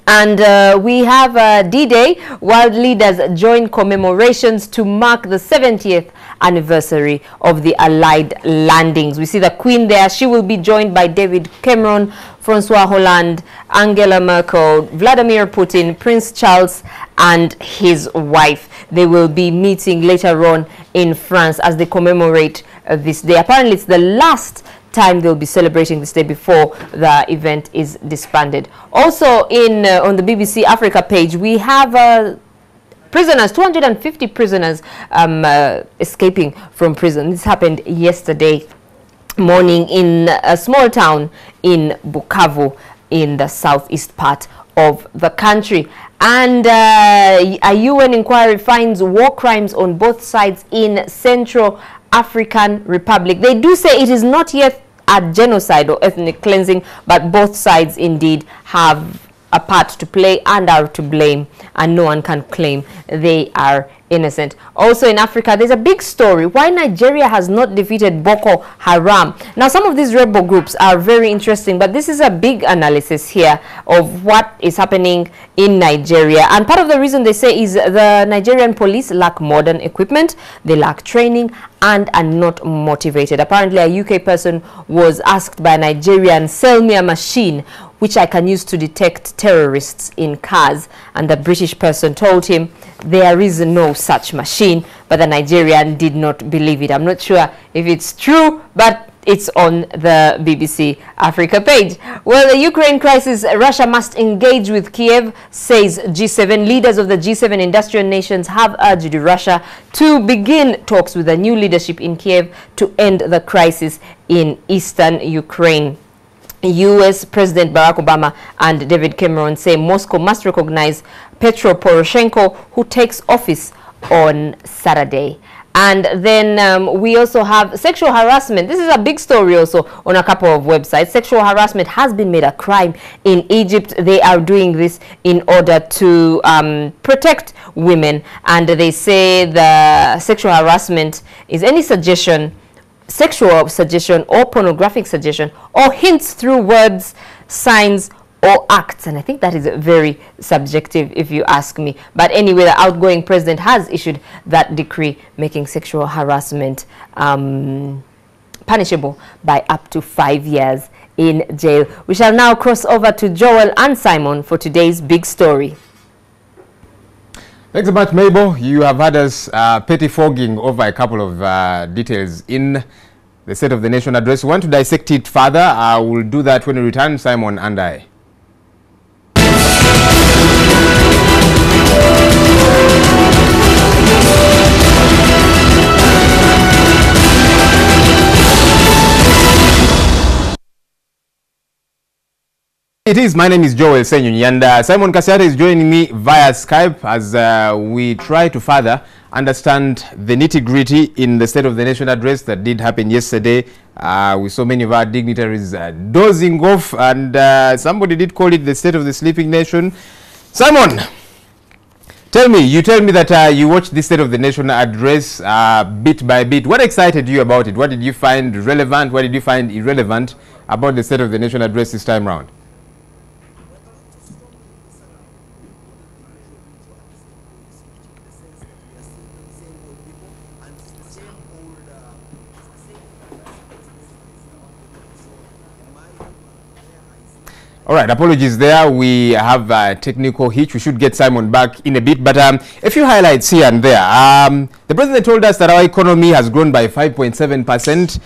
And we have D-Day. World leaders join commemorations to mark the 70th anniversary of the Allied landings. We see the Queen there. She will be joined by David Cameron, Francois Hollande, Angela Merkel, Vladimir Putin, Prince Charles, and his wife. They will be meeting later on in France as they commemorate this day. Apparently, it's the last time they'll be celebrating this day before the event is disbanded. Also on the BBC Africa page, we have prisoners, 250 prisoners escaping from prison. This happened yesterday morning in a small town in Bukavu in the southeast part of the country. And a UN inquiry finds war crimes on both sides in Central African Republic. They do say it is not yet a genocide or ethnic cleansing, but both sides indeed have a part to play and are to blame, and no one can claim they are innocent. Also in Africa, there's a big story why Nigeria has not defeated Boko Haram. Now, some of these rebel groups are very interesting, but this is a big analysis here of what is happening in Nigeria. And part of the reason they say is the Nigerian police lack modern equipment, they lack training, and are not motivated. Apparently, a UK person was asked by a Nigerian, sell me a machine which I can use to detect terrorists in cars, and the British person told him there is no such machine, but the Nigerian did not believe it. I'm not sure if it's true, but it's on the BBC Africa page. Well, the Ukraine crisis, Russia must engage with Kiev, says G7. Leaders of the G7 industrial nations have urged Russia to begin talks with the new leadership in Kiev to end the crisis in eastern Ukraine. U.S. President Barack Obama and David Cameron say Moscow must recognize Petro Poroshenko, who takes office on Saturday. And then we also have sexual harassment. This is a big story also on a couple of websites. Sexual harassment has been made a crime in Egypt. They are doing this in order to protect women. And they say the sexual harassment is any suggestion, sexual suggestion or pornographic suggestion or hints through words, signs or acts. And I think that is very subjective if you ask me. But anyway, the outgoing president has issued that decree making sexual harassment punishable by up to 5 years in jail. We shall now cross over to Joel and Simon for today's big story. Thanks so much, Mabel. You have had us pettifogging over a couple of details in the State of the Nation address. We want to dissect it further. I will do that when we return, Simon and I. It is. My name is Joel Senyuni, and Simon Kasiata is joining me via Skype as we try to further understand the nitty-gritty in the State of the Nation address that did happen yesterday. We saw many of our dignitaries dozing off, and somebody did call it the State of the Sleeping Nation. Simon, you tell me that you watched the State of the Nation address bit by bit. What excited you about it? What did you find relevant? What did you find irrelevant about the State of the Nation address this time round? All right, apologies there. We have a technical hitch. We should get Simon back in a bit, but a few highlights here and there. The president told us that our economy has grown by 5.7%.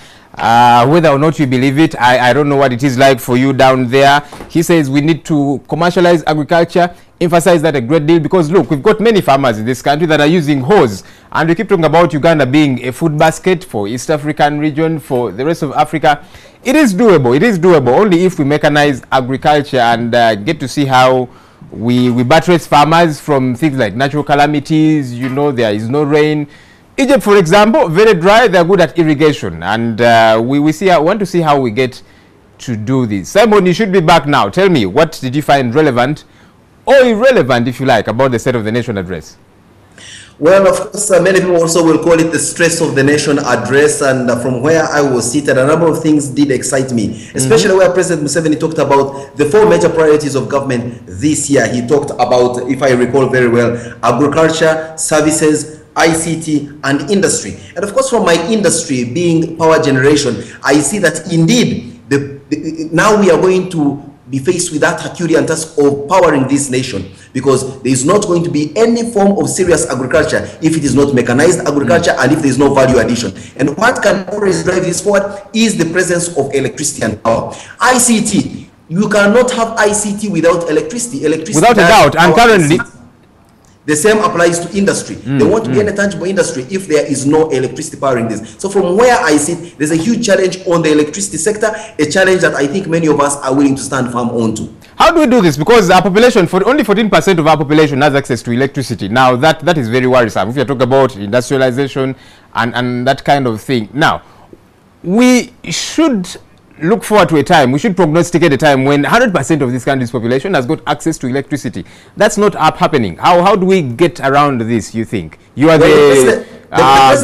Whether or not you believe it, I don't know what it is like for you down there. He says we need to commercialize agriculture, emphasize that a great deal, because look, we've got many farmers in this country that are using hose, and we keep talking about Uganda being a food basket for East African region, for the rest of Africa. It is doable. It is doable only if we mechanize agriculture and get to see how we buttress farmers from things like natural calamities. You know, there is no rain. Egypt, for example, very dry. They're good at irrigation, and we want to see how we get to do this. Simon, you should be back now. Tell me, what did you find relevant or irrelevant, if you like, about the State of the Nation address? Well, of course, many people also will call it the Stress of the Nation address, and from where I was seated, a number of things did excite me, especially where President Museveni talked about the 4 major priorities of government this year. He talked about, if I recall very well, agriculture, services, ICT, and industry. And of course, from my industry being power generation, I see that indeed now we are going to be faced with that Herculean task of powering this nation, because there is not going to be any form of serious agriculture if it is not mechanized agriculture and if there is no value addition. And what can always drive this forward is the presence of electricity and power. ICT, you cannot have ICT without electricity. Without a doubt, and currently the same applies to industry. There won't be any tangible industry if there is no electricity powering this. So from where I sit, there's a huge challenge on the electricity sector, a challenge that I think many of us are willing to stand firm on to. How do we do this? Because our population, only 14% of our population has access to electricity. Now, that is very worrisome. If you talk about industrialization and that kind of thing. Now, we should look forward to a time, we should prognosticate a time when 100% of this country's population has got access to electricity. That's not happening. How do we get around this, you think? You are the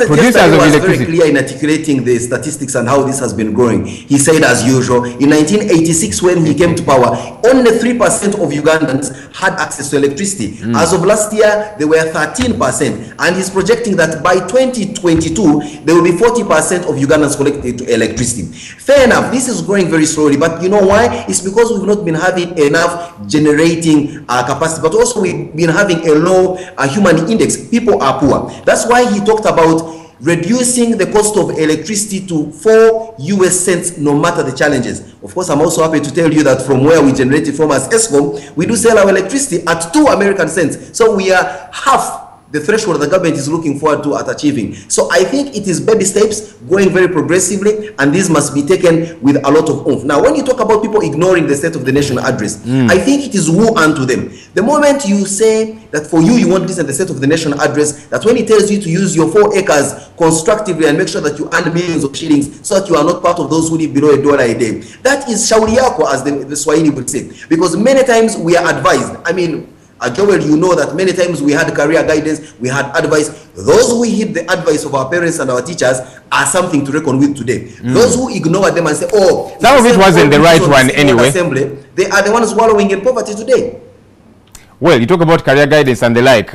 producers of electricity. Was very clear in articulating the statistics and how this has been growing. He said, as usual, in 1986 when he came to power, only 3% of Ugandans had access to electricity. As of last year, they were 13%, and he's projecting that by 2022 there will be 40% of Ugandans connected to electricity. Fair enough, this is growing very slowly, but you know why? It's because we've not been having enough generating capacity, but also we've been having a low human index. People are poor. That's why he talked about reducing the cost of electricity to 4 US cents no matter the challenges. Of course, I'm also happy to tell you that from where we generate it from as ESCOM, we do sell our electricity at 2 American cents. So we are half the threshold the government is looking forward to at achieving. So I think it is baby steps, going very progressively, and this must be taken with a lot of oomph. Now, when you talk about people ignoring the State of the Nation address, I think it is woe unto them. The moment you say that for you want to listen to the State of the Nation address, that when it tells you to use your 4 acres constructively and make sure that you earn millions of shillings so that you are not part of those who live below $1 a day, that is shauri yako, as the Swahili would say. Because many times we are advised, I mean, Joel, you know that many times we had career guidance, we had advice. Those who heed the advice of our parents and our teachers are something to reckon with today. Those who ignore them and say, oh, some of it wasn't the right one anyway. Assembly, they are the ones wallowing in poverty today. Well, you talk about career guidance and the like.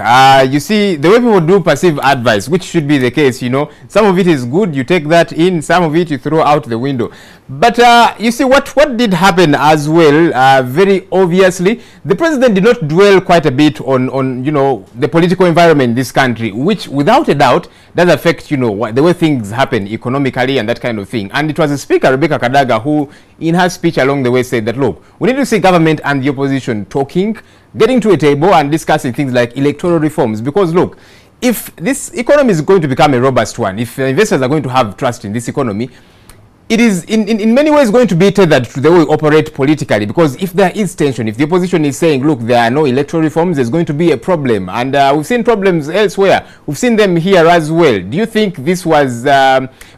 You see, the way people do perceive advice, which should be the case, you know, some of it is good, you take that in, some of it you throw out the window. But you see, what did happen as well, very obviously, the president did not dwell quite a bit on you know, the political environment in this country, which without a doubt does affect, you know, the way things happen economically and that kind of thing. And it was the Speaker, Rebecca Kadaga, who in her speech along the way said that, look, we need to see government and the opposition talking, getting to a table and discussing things like electoral reforms. Because look, if this economy is going to become a robust one, if investors are going to have trust in this economy, it is in many ways going to be tethered to the way we operate politically. Because if there is tension, if the opposition is saying, look, there are no electoral reforms, there's going to be a problem. And we've seen problems elsewhere. We've seen them here as well. Do you think this was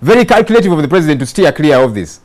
very calculative of the president to steer clear of this?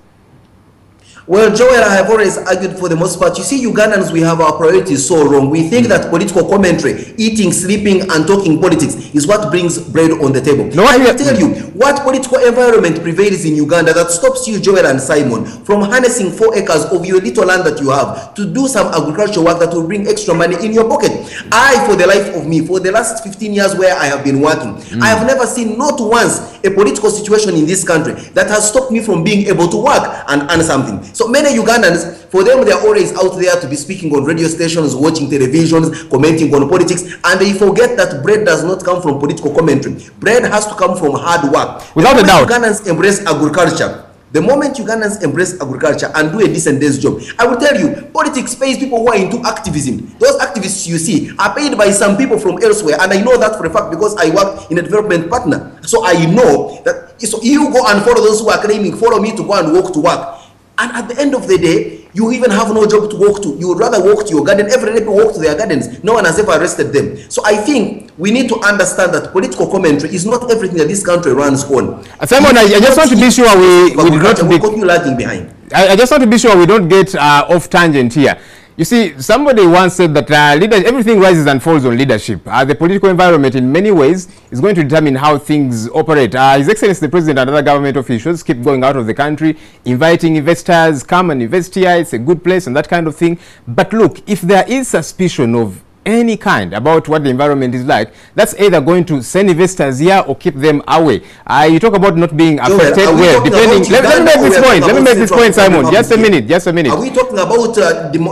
Well, Joel, I have always argued for the most part. You see, Ugandans, we have our priorities so wrong. We think that political commentary, eating, sleeping, and talking politics is what brings bread on the table. No, I will tell you, what political environment prevails in Uganda that stops you, Joel and Simon, from harnessing 4 acres of your little land that you have to do some agricultural work that will bring extra money in your pocket? I, for the life of me, for the last 15 years where I have been working, I have never seen not once a political situation in this country that has stopped me from being able to work and earn something. So many Ugandans, for them, they are always out there to be speaking on radio stations, watching televisions, commenting on politics, and they forget that bread does not come from political commentary. Bread has to come from hard work. Without a doubt. Ugandans embrace agriculture. The moment Ugandans embrace agriculture and do a decent day's job, I will tell you, politics pays people who are into activism. Those activists you see are paid by some people from elsewhere, and I know that for a fact because I work in a development partner. So I know that. So you go and follow those who are claiming, follow me to go and walk to work. And at the end of the day, you even have no job to walk to. You would rather walk to your garden. Every day people walk to their gardens. No one has ever arrested them. So I think we need to understand that political commentary is not everything that this country runs on. Simon, I just want to be sure we do not continue lagging behind. I just want to be sure we don't get off tangent here. You see, somebody once said that everything rises and falls on leadership. The political environment in many ways is going to determine how things operate. His Excellency the President and other government officials keep going out of the country, inviting investors, come and invest here, it's a good place and that kind of thing. But look, if there is suspicion of any kind about what the environment is like, that's either going to send investors here or keep them away. You talk about not being affected. Well, depending. Let me make this point. Let me make this point, Simon. Just a minute. Just a minute. Are we talking about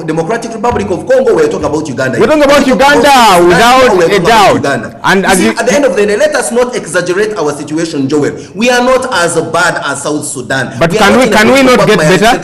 Democratic Republic of Congo? We're talking about Uganda. We're talking about Uganda without a doubt. And at the end of the day, let us not exaggerate our situation, Joel. We are not as bad as South Sudan. But can we not get better?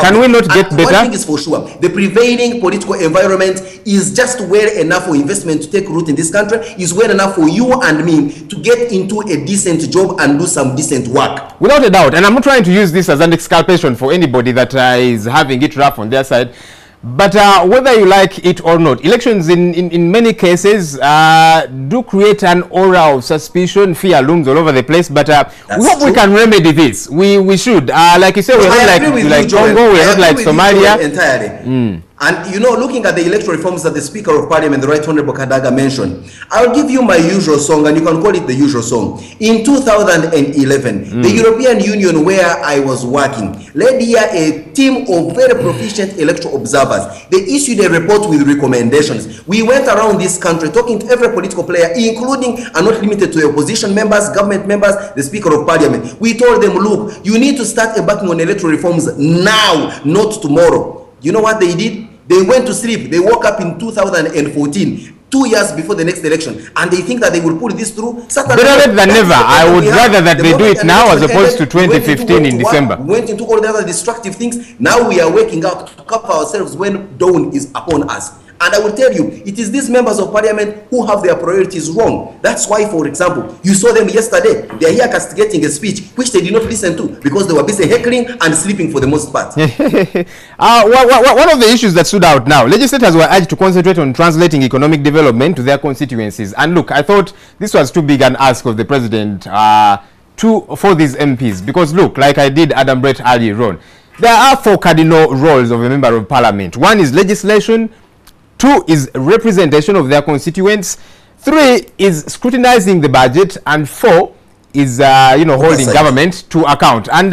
Can we not get better? One thing is for sure: the prevailing political environment is just well enough for investment to take root in this country, is well enough for you and me to get into a decent job and do some decent work. Without a doubt. And I'm not trying to use this as an exculpation for anybody that is having it rough on their side. But whether you like it or not, elections in many cases do create an aura of suspicion. Fear looms all over the place. But we hope we can remedy this. We should. Like you said, we're not like Congo, we're not like Somalia. Entirely. And you know, looking at the electoral reforms that the Speaker of Parliament, the Right Honorable Kadaga, mentioned, I'll give you my usual song, and you can call it the usual song. In 2011, the European Union, where I was working, led here a team of very proficient electoral observers. They issued a report with recommendations. We went around this country talking to every political player, including and not limited to the opposition members, government members, the Speaker of Parliament. We told them, look, you need to start embarking on electoral reforms now, not tomorrow. You know what they did? They went to sleep. They woke up in 2014, 2 years before the next election, and they think that they will pull this through. Better than never. I would rather that they do it now as opposed to 2015 in December. We went into all the other destructive things. Now we are waking up to cover ourselves when dawn is upon us. And I will tell you, it is these members of parliament who have their priorities wrong. That's why, for example, you saw them yesterday. They are here castigating a speech which they did not listen to because they were busy heckling and sleeping for the most part. One of the issues that stood out now, legislators were urged to concentrate on translating economic development to their constituencies. And look, I thought this was too big an ask of the president for these MPs, because look, like I did Adam Brett earlier on, there are 4 cardinal roles of a member of parliament. 1 is legislation, 2 is representation of their constituents, 3 is scrutinizing the budget, and 4 is holding government to account. And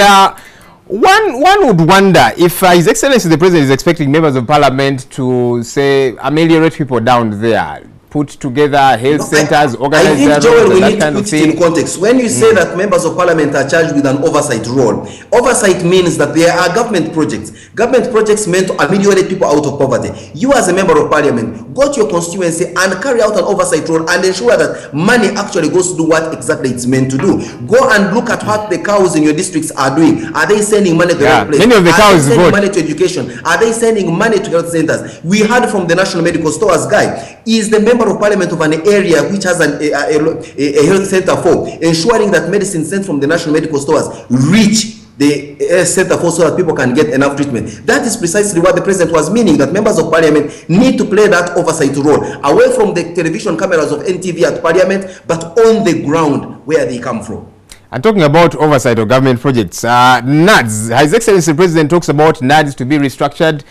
one would wonder if His Excellency the President is expecting members of parliament to say ameliorate people down there, put together health centers, organize I think, Joel, we need to put it in context. When you say that members of parliament are charged with an oversight role, oversight means that there are government projects. Government projects meant to ameliorate people out of poverty. You as a member of parliament, go to your constituency and carry out an oversight role and ensure that money actually goes to do what exactly it's meant to do. Go and look at what the cows in your districts are doing. Are they sending money to the right place? Many of the cows are they sending money to education? Are they sending money to health centers? We heard from the National Medical Stores guy. Is the member of parliament of an area which has a health center for ensuring that medicine sent from the National Medical Stores reach the center for so that people can get enough treatment. That is precisely what the president was meaning, that members of parliament need to play that oversight role away from the television cameras of NTV at parliament, but on the ground where they come from. And talking about oversight of government projects, NADS, His Excellency the President talks about NADS to be restructured.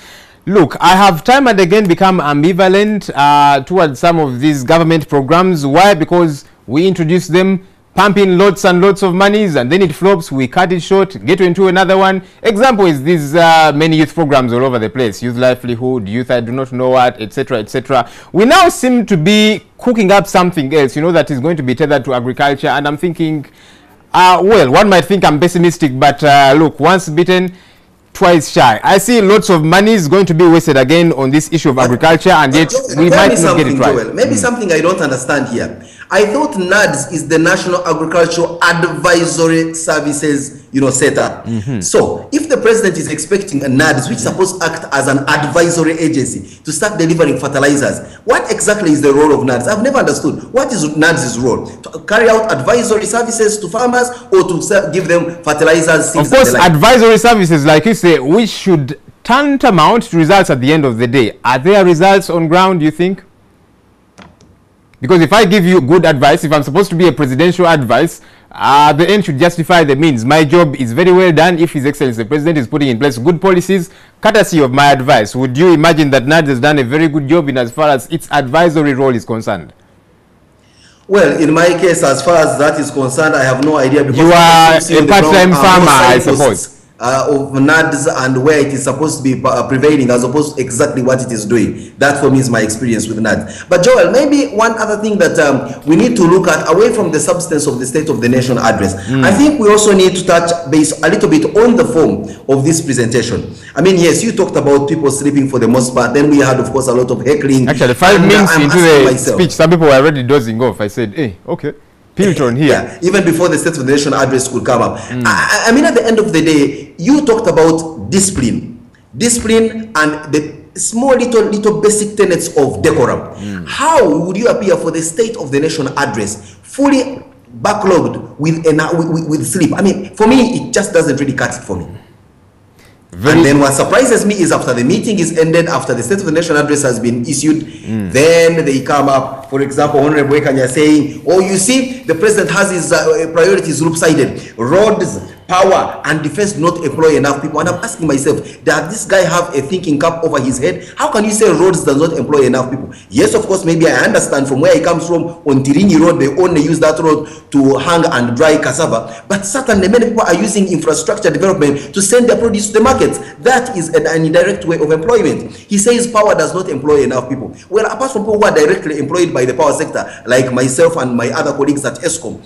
Look, I have time and again become ambivalent towards some of these government programs. Why? Because we introduce them, pump in lots and lots of monies, and then it flops, we cut it short, get into another one. Example is these many youth programs all over the place, youth livelihood, youth I do not know what, etc., etc. We now seem to be cooking up something else, that is going to be tethered to agriculture, and I'm thinking, well, one might think I'm pessimistic, but look, once bitten, twice shy. I see lots of money is going to be wasted again on this issue of agriculture, and yet we might not get it right. Joel, maybe something I don't understand here. I thought NADS is the National Agricultural Advisory Services, setup. So if the president is expecting a NADS, which is supposed to act as an advisory agency to start delivering fertilizers, what exactly is the role of NADS? I've never understood. What is NADS' role? To carry out advisory services to farmers or to give them fertilizers? Of course, advisory services, like you say, which should tantamount to results at the end of the day. Are there results on ground, do you think? Because if I give you good advice, if I'm supposed to be a presidential advice, the end should justify the means. My job is very well done if His Excellency the President is putting in place good policies, courtesy of my advice. Would you imagine that NADS has done a very good job in as far as its advisory role is concerned? Well, in my case, as far as that is concerned, I have no idea. Because you are a part-time farmer, I suppose. Of NADS and where it is supposed to be prevailing as opposed to exactly what it is doing. That for me is my experience with NADS. But Joel, maybe one other thing that we need to look at away from the substance of the State of the Nation address, I think we also need to touch base a little bit on the form of this presentation. I mean, yes, you talked about people sleeping for the most part. Then we had, of course, a lot of heckling. Actually, 5 minutes into the speech, some people were already dozing off. I said, hey, okay. Here. Yeah, even before the State of the Nation address could come up. I mean, at the end of the day, you talked about discipline and the small little basic tenets of decorum. How would you appear for the State of the Nation address fully backlogged with sleep? I mean, for me, it just doesn't really cut it for me. And then what surprises me is after the meeting is ended, after the State of the Nation address has been issued, then they come up, for example, Honorable Ekanya saying, oh, you see, the president has his priorities loop-sided. Roads, power, and defense do not employ enough people. And I'm asking myself, does this guy have a thinking cap over his head? How can you say roads does not employ enough people? Yes, of course, maybe I understand from where he comes from. On Tirini Road, they only use that road to hang and dry cassava. But certainly many people are using infrastructure development to send their produce to the markets. That is an indirect way of employment. He says power does not employ enough people. Well, apart from people who are directly employed by the power sector, like myself and my other colleagues at ESCOM,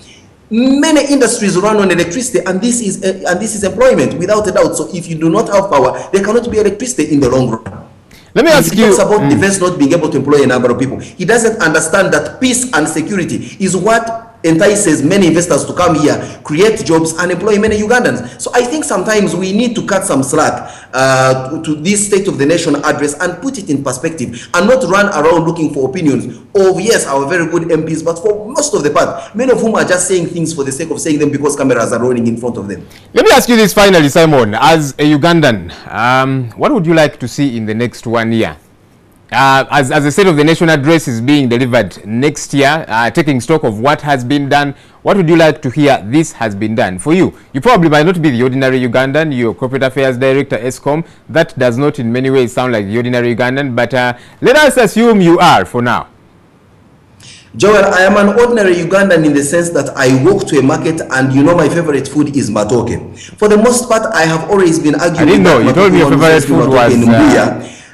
many industries run on electricity, and this is employment without a doubt. So if you do not have power, there cannot be electricity in the long run. Let me ask you, he talks about defense not being able to employ a number of people. He doesn't understand that peace and security is what entices many investors to come here, create jobs, and employ many Ugandans. So I think sometimes we need to cut some slack to this State of the Nation address and put it in perspective, and not run around looking for opinions of, yes, our very good MPs, but for most of the part, many of whom are just saying things for the sake of saying them because cameras are rolling in front of them. Let me ask you this finally, Simon. As a Ugandan, what would you like to see in the next 1 year? As the State of the Nation address is being delivered next year, taking stock of what has been done, what would you like to hear this has been done? For you, you probably might not be the ordinary Ugandan, you're Corporate Affairs Director, ESCOM. That does not in many ways sound like the ordinary Ugandan, but let us assume you are for now. Joel, I am an ordinary Ugandan in the sense that I walk to a market and you know my favorite food is matoke. For the most part, I have always been arguing I didn't know, you told me your favorite food was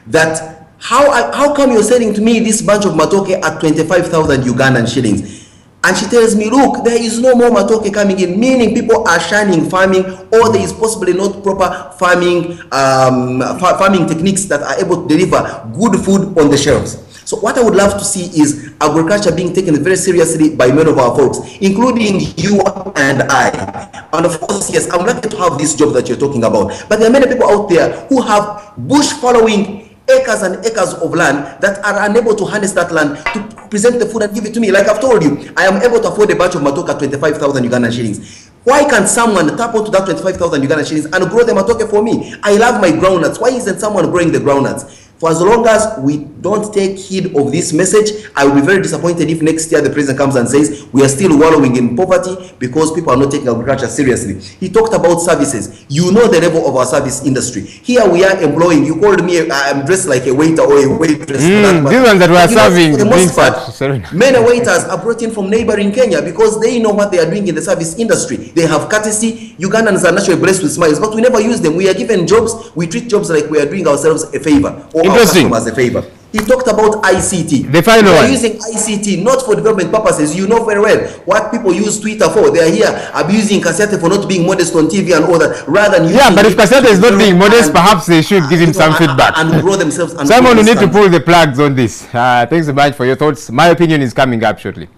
that how come you're selling to me this bunch of matoke at 25,000 Ugandan shillings? And she tells me, look, there is no more matoke coming in, meaning people are shunning farming, or there is possibly not proper farming farming techniques that are able to deliver good food on the shelves. So what I would love to see is agriculture being taken very seriously by many of our folks, including you and I. And of course, yes, I'm lucky to have this job that you're talking about. But there are many people out there who have bush following acres and acres of land that are unable to harness that land to present the food and give it to me. Like I've told you, I am able to afford a batch of matoke at 25,000 Ugandan shillings. Why can't someone tap onto that 25,000 Ugandan shillings and grow the matoke for me? I love my groundnuts. Why isn't someone growing the groundnuts? For as long as we don't take heed of this message, I will be very disappointed if next year the president comes and says we are still wallowing in poverty because people are not taking agriculture seriously. He talked about services. You know the level of our service industry. Here we are employing, you called me, I'm dressed like a waiter or a waitress. These ones that were serving, for the most part, many waiters are brought in from neighboring Kenya because they know what they are doing in the service industry. They have courtesy. Ugandans are naturally blessed with smiles, but we never use them. We are given jobs. We treat jobs like we are doing ourselves a favor. Or our customers a favor. He talked about ICT. The final one. They are using ICT not for development purposes. You know very well what people use Twitter for. They are here abusing Kasete for not being modest on TV and all that. Rather than but if Kasete is not being modest, perhaps they should give him some feedback. And grow themselves. And Someone will need to pull the plugs on this. Thanks so much for your thoughts. My opinion is coming up shortly.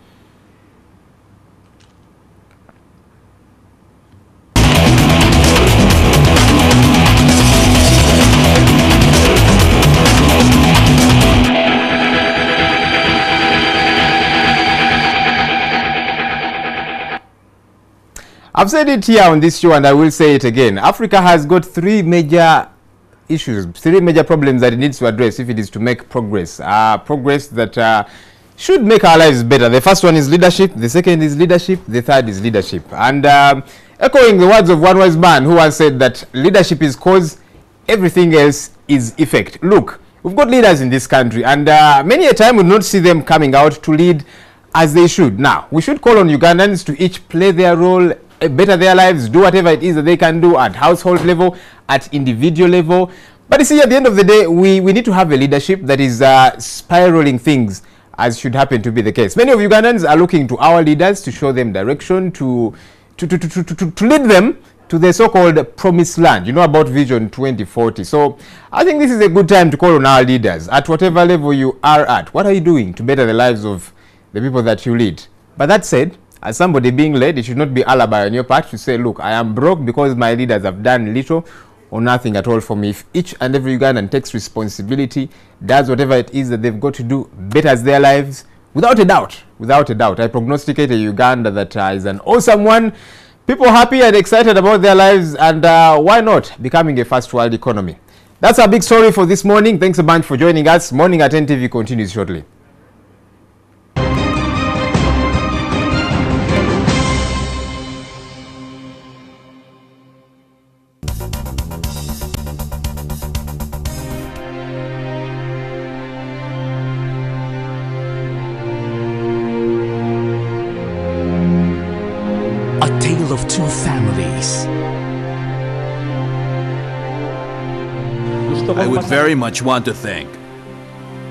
I've said it here on this show and I will say it again. Africa has got three major issues, three major problems that it needs to address if it is to make progress. Progress that should make our lives better. The first one is leadership, the second is leadership, the third is leadership. And echoing the words of one wise man who has said that leadership is cause, everything else is effect. Look, we've got leaders in this country and many a time we do not see them coming out to lead as they should. Now, we should call on Ugandans to each play their role, better their lives, do whatever it is that they can do at household level, at individual level. But you see, at the end of the day, we need to have a leadership that is spiraling things as should happen to be the case. Many of Ugandans are looking to our leaders to show them direction, to lead them to the so-called promised land, you know, about Vision 2040. So I think this is a good time to call on our leaders at whatever level you are at. What are you doing to better the lives of the people that you lead? But that said, as somebody being led, it should not be alibi on your part to say, look, I am broke because my leaders have done little or nothing at all for me. If each and every Ugandan takes responsibility, does whatever it is that they've got to do, betters their lives, without a doubt, I prognosticate a Uganda that is an awesome one. People happy and excited about their lives, and why not becoming a first world economy. That's our big story for this morning. Thanks a bunch for joining us. Morning at NTV continues shortly. Of two families. I would very much want to thank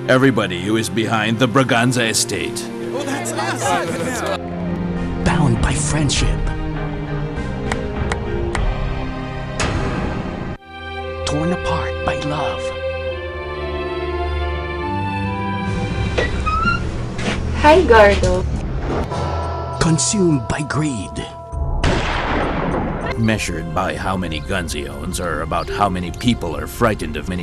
everybody who is behind the Braganza estate. Oh, that's us. Bound by friendship. Torn apart by love. Hi, Gordo. consumed by greed. Measured by how many guns he owns or about how many people are frightened of him.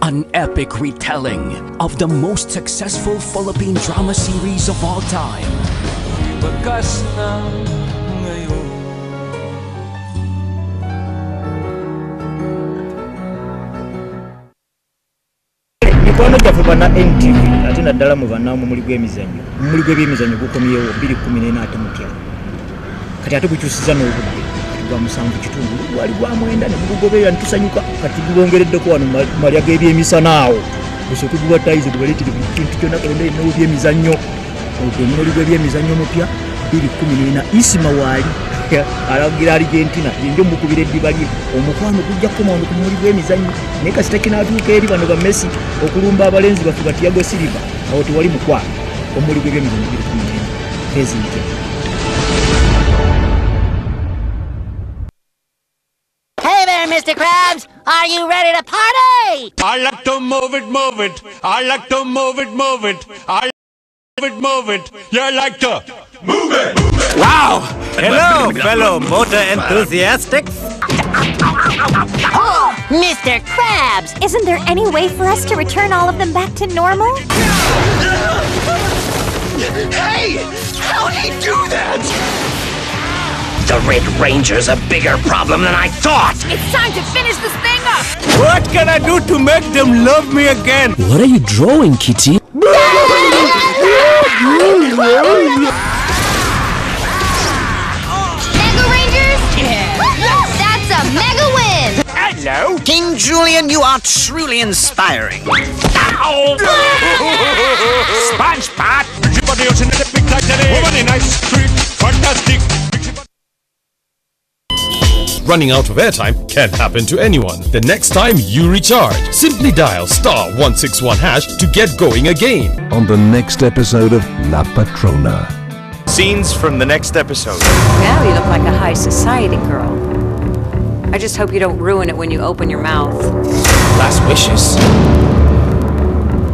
An epic retelling of the most successful Philippine drama series of all time. Mikwano gyaffe bana NTV ate naddala mu bannaamu muli gw'emizannyo by'emizannyo gukomyewo 2014 ate mutya kati ate gukyusiza n'obudde gwa 7 gwali gwa 9 ne gugoberera ntusanyuka kati gubongereddeko wano malya g'ebyemisana awo gusooke gubatayize gubaleetire buli kintu kyonna kalonda ennawo by'emizannyo omuli gw'ebyemizannyo mupya 2014 Isima waali alagira Argentina yenjo mukubira eddiba lye omukwano gujja kukomawo ku muli gw'emizannyo naye kasita kinatuuka eri bano ba Messi okulumba abalenzi baffe ba Thiago Silva awo tewali mukwano omuli gw'ebyemizannyo 2014 President. Hey there, Mr. Krabs! Are you ready to party? I like to move it, move it. I like to move it, move it. I move it. You like to move it. Wow! Hello, fellow motor enthusiastics. Oh, Mr. Krabs! Isn't there any way for us to return all of them back to normal? Hey! How'd he do that? The Red Ranger's a bigger problem than I thought! It's time to finish this thing up! What can I do to make them love me again? What are you drawing, Kitty? Mega Rangers? Yeah! That's a mega win! Hello? King Julian, you are truly inspiring. Ow! SpongeBob! Fantastic! Running out of airtime can happen to anyone. The next time you recharge, simply dial *161# to get going again. On the next episode of La Patrona. Scenes from the next episode. Now you look like a high society girl. I just hope you don't ruin it when you open your mouth. Last wishes?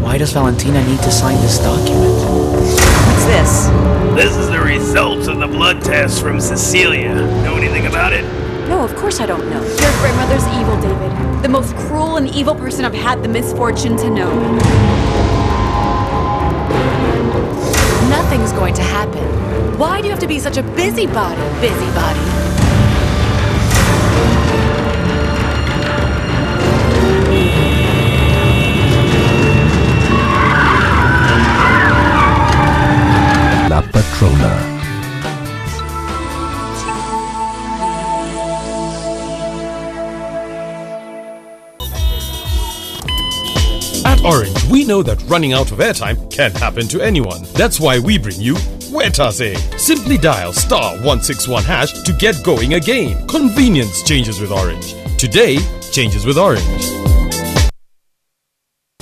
Why does Valentina need to sign this document? What's this? This is the results of the blood test from Cecilia. Know anything about it? No, of course I don't know. Your grandmother's evil, David. The most cruel and evil person I've had the misfortune to know. Nothing's going to happen. Why do you have to be such a busybody? La Patrona. At Orange, we know that running out of airtime can happen to anyone. That's why we bring you Wetase. Simply dial *161# to get going again. Convenience changes with Orange. Today changes with Orange.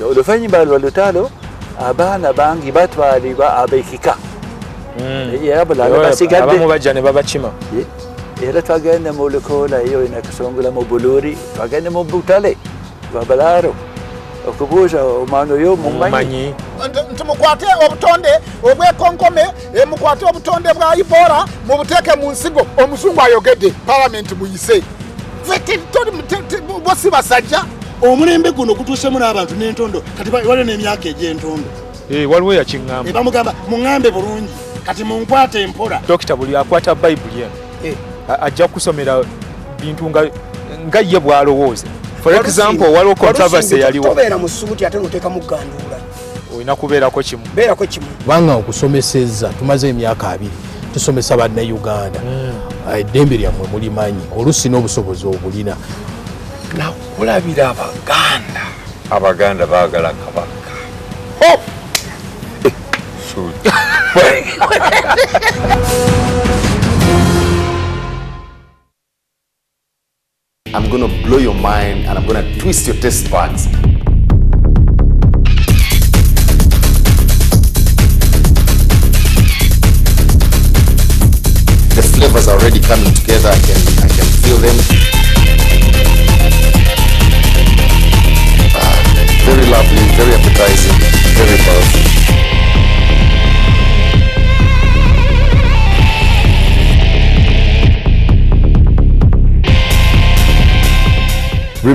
oluvannyuma lwa lutalo abaana bangi batwalibwa abekika era bulanga basigadde abamu bajja ne babakima era twagende mu Lukola eyo nakasongola mu Buluri twagende mu Butale babalaaro okubuuza omwana oyo mumanyi nti mukwate obutonde obwekonkome mukwate obutonde bwa Ebola mubuteeke mu nsigo omuzungu ayogedde palamenti muyise bosi basajja omulembe guno gutuusemu n'abantu n'entondo kati waliwo n'emyaka egy'entondo waliwo yakiŋŋamba bamugamba muŋŋambe bulungi kati munkwate empola dokita buli akwata bayibuli eno ajja kusomera bintu nga ye bw'alowooza. For example, waliwo controversy yaliwo tobeera mu ssuuti ate ng'oteekamu gganduula olina kubeerako kimu kubanga okusomesezza tumaze emyaka 2 tusomesa bannayuganda eddembe lyammwe mulimanyi oluusi n'obusobozi obulina nakulabira abaganda baagala kabaka I'm gonna blow your mind and I'm gonna twist your taste buds. The flavors are already coming together. I can feel them.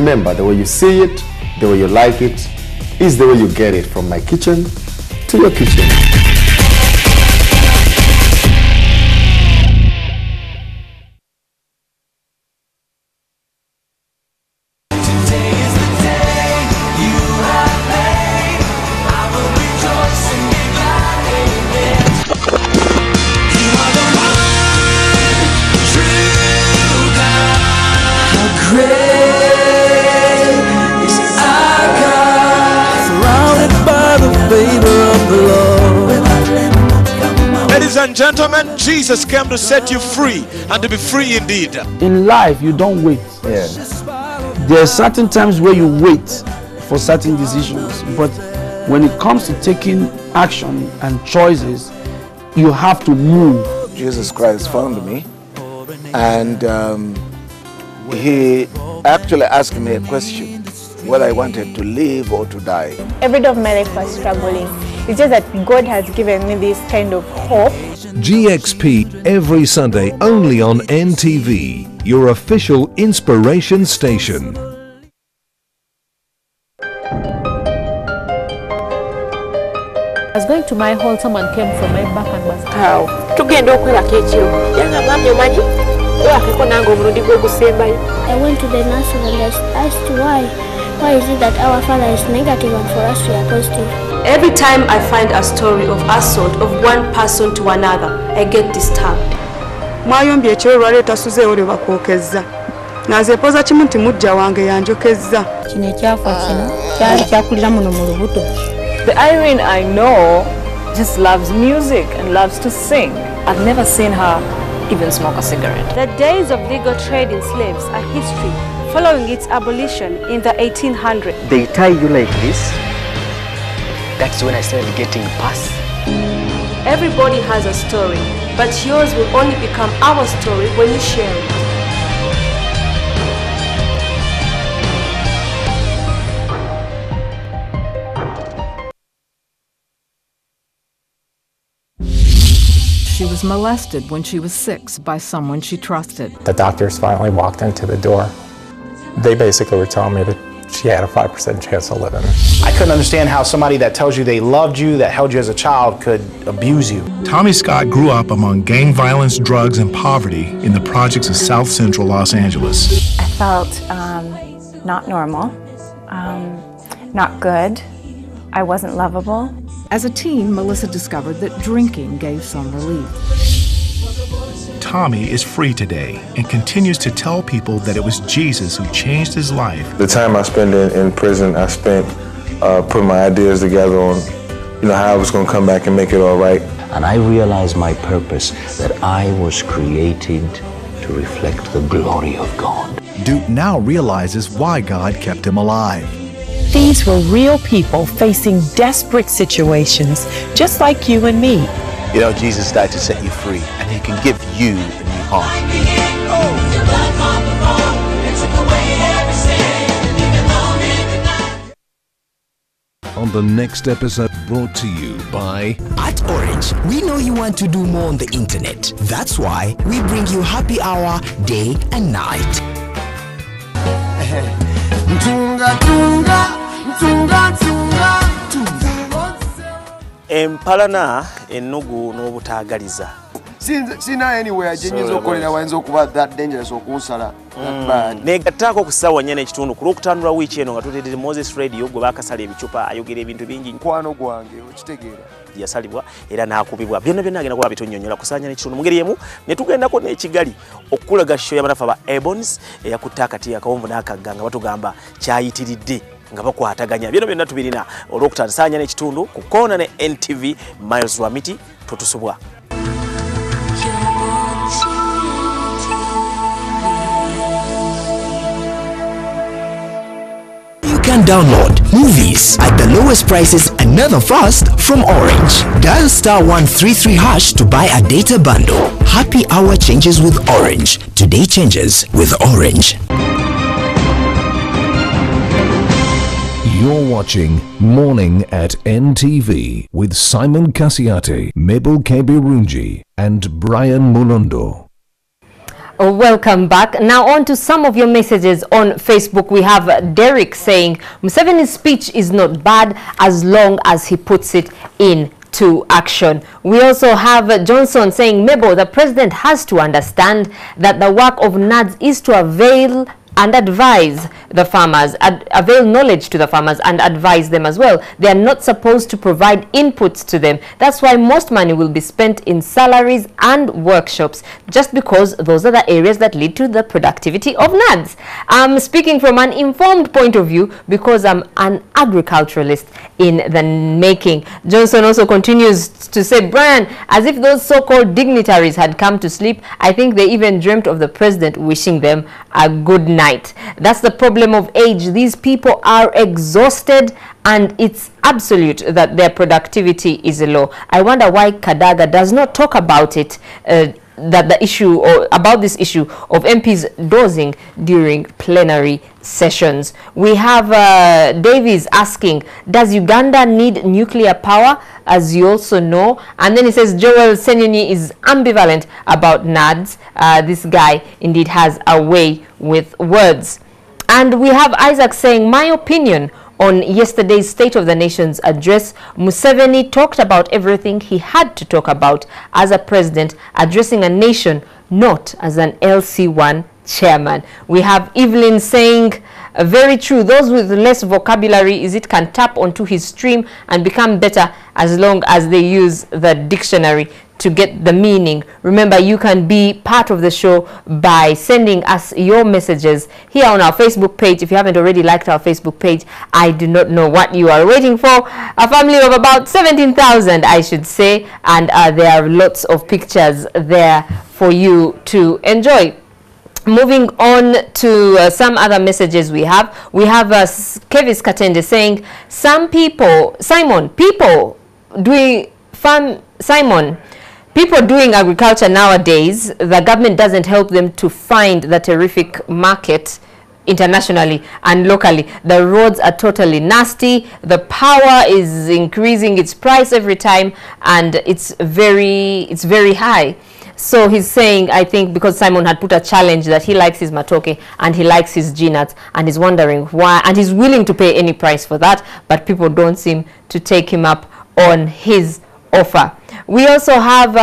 remember, the way you see it, the way you like it, is the way you get it from my kitchen to your kitchen. Ladies and gentlemen, Jesus came to set you free and to be free indeed. In life, you don't wait. There are certain times where you wait for certain decisions, but when it comes to taking action and choices, you have to move. Jesus Christ found me, and he actually asked me a question, whether I wanted to live or to die. Every day of my life was struggling. It's just that God has given me this kind of hope. GXP every Sunday only on NTV, your official inspiration station. I was going to my hall, someone came from my back and was how? I went to the nurse and asked why. Why is it that our father is negative and for us we are positive? Every time I find a story of assault of one person to another, I get disturbed. Mwayombi ekiro lwaleeta suze oli bakookeza. Nazeepoza kimu nti mujja wange yanjokeza. Kino ekyafa kino kyali kyakulira muno mu lubuto. The Irene I know just loves music and loves to sing. I've never seen her even smoke a cigarette. The days of legal trade in slaves are history, following its abolition in the 1800s. They tie you like this. That's when I started getting past. Everybody has a story, but yours will only become our story when you share it. She was molested when she was 6 by someone she trusted. The doctors finally walked into the door. They basically were telling me that she had a 5% chance of living. I couldn't understand how somebody that tells you they loved you, that held you as a child, could abuse you. Tommy Scott grew up among gang violence, drugs, and poverty in the projects of South Central Los Angeles. I felt not normal, not good. I wasn't lovable. As a teen, Melissa discovered that drinking gave some relief. Tommy is free today and continues to tell people that it was Jesus who changed his life. The time I spent in prison, I spent putting my ideas together on, how I was going to come back and make it all right. And I realized my purpose, that I was created to reflect the glory of God. Duke now realizes why God kept him alive. These were real people facing desperate situations, just like you and me. Jesus died to set you free, and he can give you a new heart. On the next episode, brought to you by... At Orange, we know you want to do more on the internet. That's why we bring you happy hour day and night. Empalana ennugu n'obutaagaliza. Sina anywhere jenyiza okolera wayinza okuba that dangerous okunsala. Negattaako ku ssaawa 4 n'ekitundu ku Lwokutaano wiiki eno nga tuteedde Moses Radio gwe baakasala ebicupa ayogera ebintu bingi. Mukwano gwange okitegeera. Yasalibwa era n'akubibwa. Byonna agenda kuba bitonnyonnyola ku ssaawa 4 n'ekitundu. Mu ngeri emu ne tugendako n'ekigali okulaga show y'abanafu aba Ebons eyakutte akati akawonvu n'akagga nga batugamba kyayitiridde nga bakwataganya. Byonna tubirina Olwokutaano ssaawa 4 n'ekitundu ku koona ne NTV Miles Wamiti totusubwa. You can download movies at the lowest prices and never fast from Orange. Dial *133# to buy a data bundle. Happy hour changes with Orange. Today changes with Orange. You're watching Morning at NTV with Simon Kasiate, Mabel Kebirunji and Brian Mulundo. Welcome back. Now on to some of your messages on Facebook. We have Derek saying, Museveni's speech is not bad as long as he puts it into action. We also have Johnson saying, Mebo, the president has to understand that the work of NADS is to avail and advise the farmers, avail knowledge to the farmers and advise them as well. They are not supposed to provide inputs to them. That's why most money will be spent in salaries and workshops, just because those are the areas that lead to the productivity of NADS. I'm speaking from an informed point of view because I'm an agriculturalist in the making. Johnson also continues to say, Brian, as if those so-called dignitaries had come to sleep, I think they even dreamt of the president wishing them a good night. That's the problem of age. These people are exhausted and it's absolute that their productivity is low. I wonder why Kadaga does not talk about it, that the issue or about this issue of MPs dozing during plenary sessions. We have Davies asking, does Uganda need nuclear power? As you also know. And then he says Joel Senyonyi is ambivalent about NADS. This guy indeed has a way with words. And we have Isaac saying, my opinion on yesterday's State of the Nation's address, Museveni talked about everything he had to talk about as a president addressing a nation, not as an LC1 chairman. We have Evelyn saying, very true, those with less vocabulary can tap onto his stream and become better as long as they use the dictionary to get the meaning. Remember, you can be part of the show by sending us your messages here on our Facebook page. If you haven't already liked our Facebook page, I do not know what you are waiting for. A family of about 17,000, I should say, and there are lots of pictures there for you to enjoy. Moving on to some other messages we have. We have Kevis Katende saying, people doing agriculture nowadays, the government doesn't help them to find the terrific market internationally and locally. The roads are totally nasty. The power is increasing its price every time, and it's very high. So he's saying, I think because Simon had put a challenge that he likes his matoke and he likes his G-nuts, and he's wondering why, and he's willing to pay any price for that, but people don't seem to take him up on his offer. We also have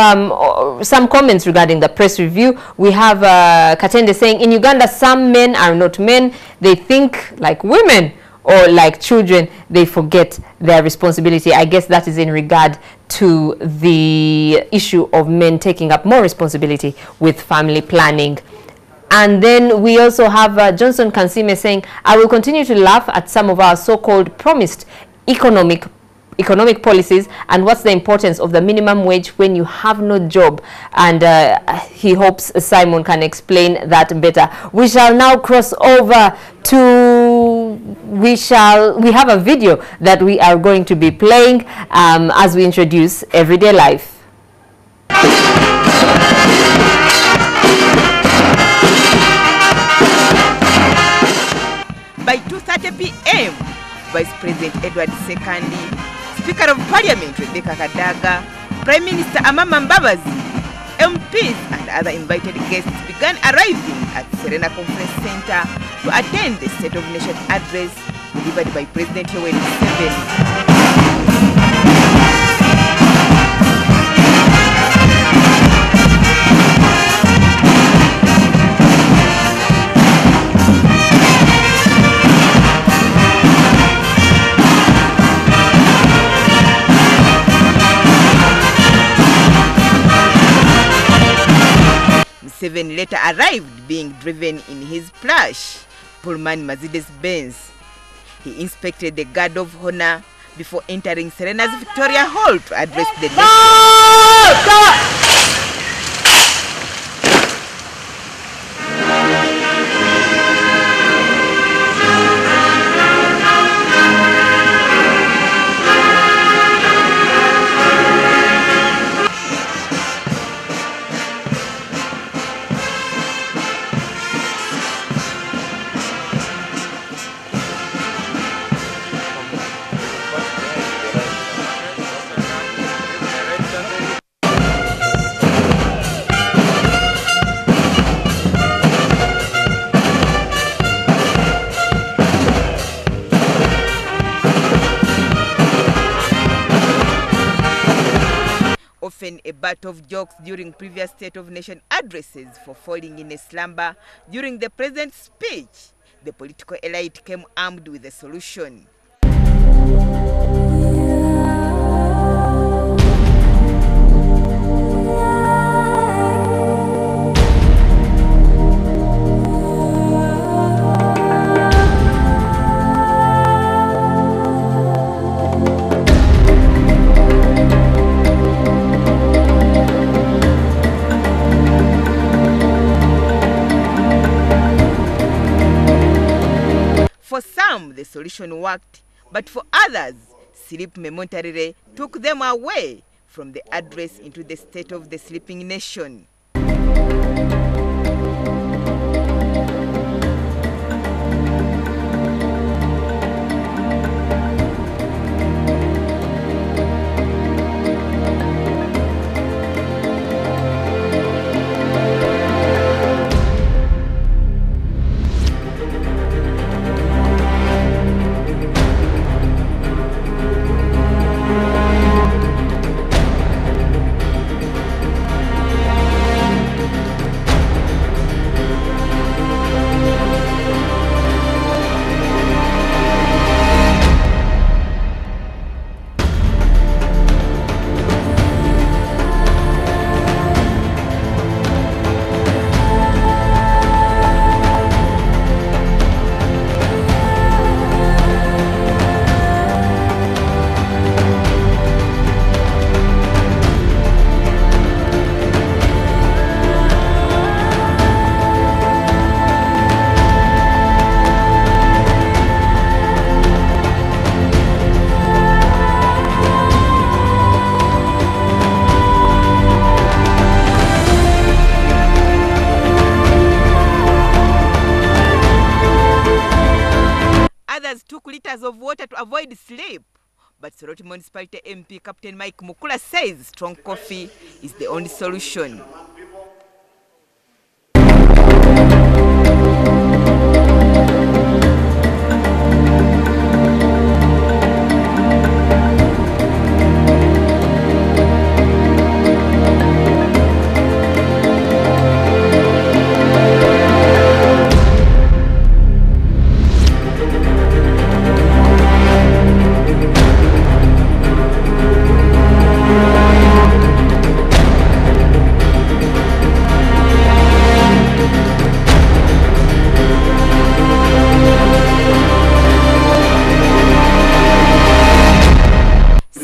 some comments regarding the press review. We have Katende saying, in Uganda, some men are not men. They think like women or like children. They forget their responsibility. I guess that is in regard to the issue of men taking up more responsibility with family planning. And then we also have Johnson Kansime saying, I will continue to laugh at some of our so-called promised economic policies, and what's the importance of the minimum wage when you have no job. And he hopes Simon can explain that better. We shall now cross over to, we have a video that we are going to be playing as we introduce Everyday Life. By 2:30 p.m., Vice President Edward Sekandi, Speaker of Parliament Rebecca Kadaga, Prime Minister Amama Mbabazi, MPs and other invited guests began arriving at Serena Conference Center to attend the State of the Nation address delivered by President Yoweri Museveni. Museveni later arrived being driven in his plush Pullman Mercedes-Benz. He inspected the guard of honor before entering Serena's Victoria Hall to address the nation. often a butt of jokes during previous State of Nation addresses for falling in a slumber during the president's speech, the political elite came armed with a solution. For some, the solution worked, but for others, sleep momentarily took them away from the address into the state of the sleeping nation. Others took liters of water to avoid sleep. But Soroti Municipality MP Captain Mike Mukula says strong coffee is the only solution.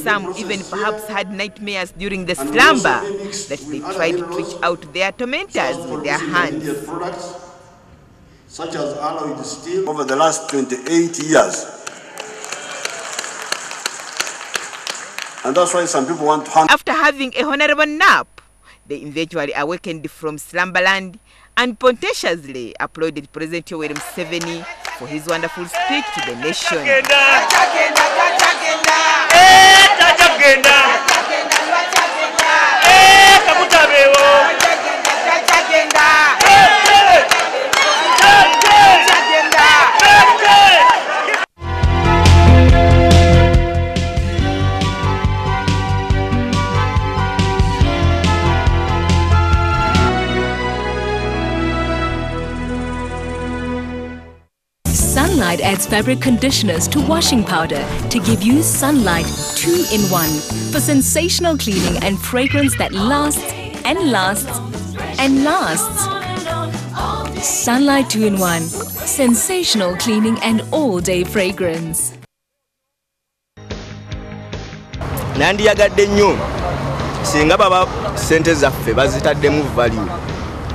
Some even perhaps had nightmares during the slumber that they tried to reach out their tormentors with their hands. Such as alloyed steel over the last 28 years. And that's why some people want to hunt. After having a honorable nap, they eventually awakened from slumberland and pontificiously applauded President Yoweri Museveni for his wonderful speech to the nation. Sunlight adds fabric conditioners to washing powder to give you Sunlight 2-in-1 for sensational cleaning and fragrance that lasts and lasts and lasts. Sunlight 2-in-1, sensational cleaning and all-day fragrance. Nandiyagadde nnyo singa baba sente zaffe bazitaddemu value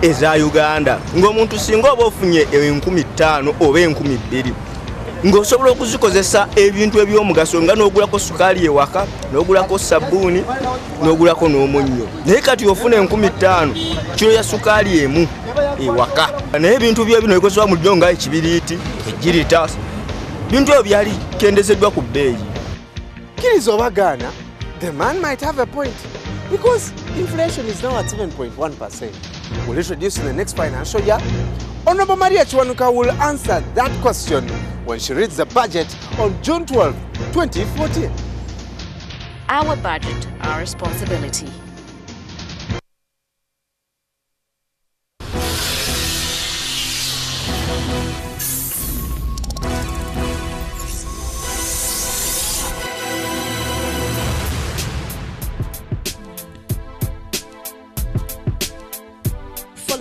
eza Uganda ng'omuntu singa oba ofunye 15,000 oba 20,000 ng'osobola okuzikozesa ebintu eby'omugaso nga n'ogulako sukaali ewaka n'ogulako sabbuuni n'ogulako n'omunnyo naye kati ofuna 15,000 kilo ya sukaali emu ewaka naye ebintu byo bino bikozesebwa mu ddyo nga ekibiriiti ejjirita bintu ebyo byali kendezeddwa ku bbeeyi. Kkiriza oba gaana, the man might have a point because inflation is now at 7.1%. Will it reduce in the next financial year? Honorable Maria Chiwanuka will answer that question when she reads the budget on June 12, 2014. Our budget, our responsibility.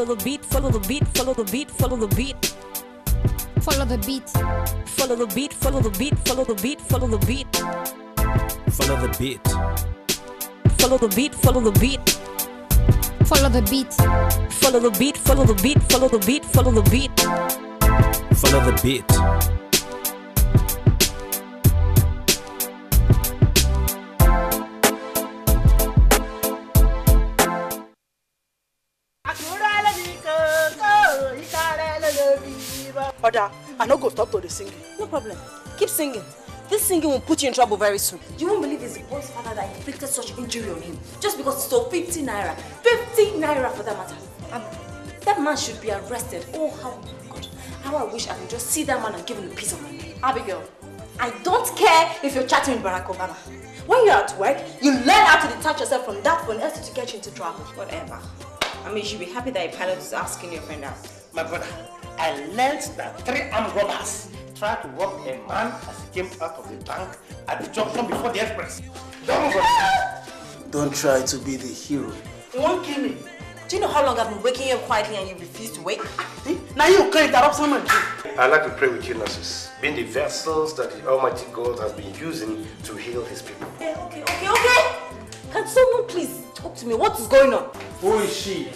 Follow the beat, follow the beat, follow the beat, follow the beat. Follow the beat. Follow the beat, follow the beat, follow the beat, follow the beat. Follow the beat. Follow the beat, follow the beat. Follow the beat. Follow the beat, follow the beat, follow the beat, follow the beat. Follow the beat. Oda, I no go stop to the singing. No problem. Keep singing. This singing will put you in trouble very soon. You won't believe it's the boy's father that inflicted such injury on him. Just because he stole 50 naira. 50 naira for that matter. That man should be arrested. Oh, how God. How I wish I could just see that man and give him a piece of my mind. Abigail, I don't care if you're chatting with Barack Obama. When you're at work, you learn how to detach yourself from that phone else to get you into trouble. Whatever. I mean, you should be happy that a pilot is asking your friend out. My brother, I learned that 3 armed robbers tried to rob a man as he came out of the bank at the junction before the express. Don't try to be the hero. You won't kill me. Do you know how long I've been waking you up quietly and you refuse to wake? Now you can't interrupt someone. I'd like to pray with you, nurses, being the vessels that the Almighty God has been using to heal his people. Okay. Can someone please talk to me? What is going on? Who is she?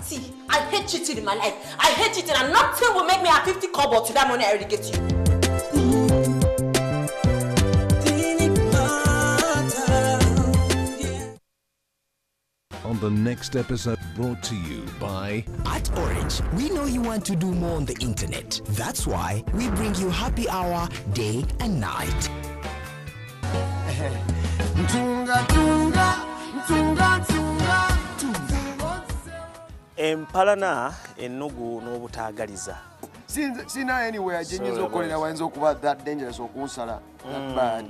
See, I hate cheating in my life. I hate cheating and nothing will make me have 50 kobo to that money I already get to you. On the next episode, brought to you by... At Orange, we know you want to do more on the internet. That's why we bring you happy hour day and night. Empalana ennugu n'obutaagaliza. Sina anywhere jenyiza okolera wayinza okuba that dangerous okunsala.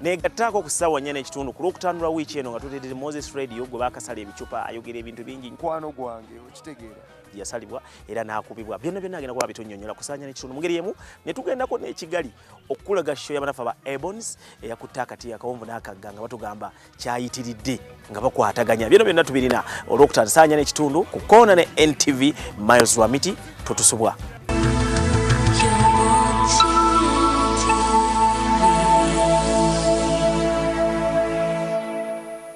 Negattaako ku ssaawa 4 n'ekitundu ku Lwokutaano wiiki eno nga tuteedde Moses Radio gwe baakasala ebicupa ayogera ebintu bingi. Mukwano gwange okitegeera. Yasalibwa era n'akubibwa. Byonna agenda kuba bitunnyonnyola ku ssaanya n'ekitundu. Mu ngeri emu ne tugendako n'ekigali okulaga show y'abanafu aba Ebons eyakutte akati akawonvu n'akagga nga batugamba kyayitiridde nga bakwataganya. Byonna tubirina Olwokutaano ssaanya n'ekitundu ku koona ne NTV Miles Wamiti tutusubwa.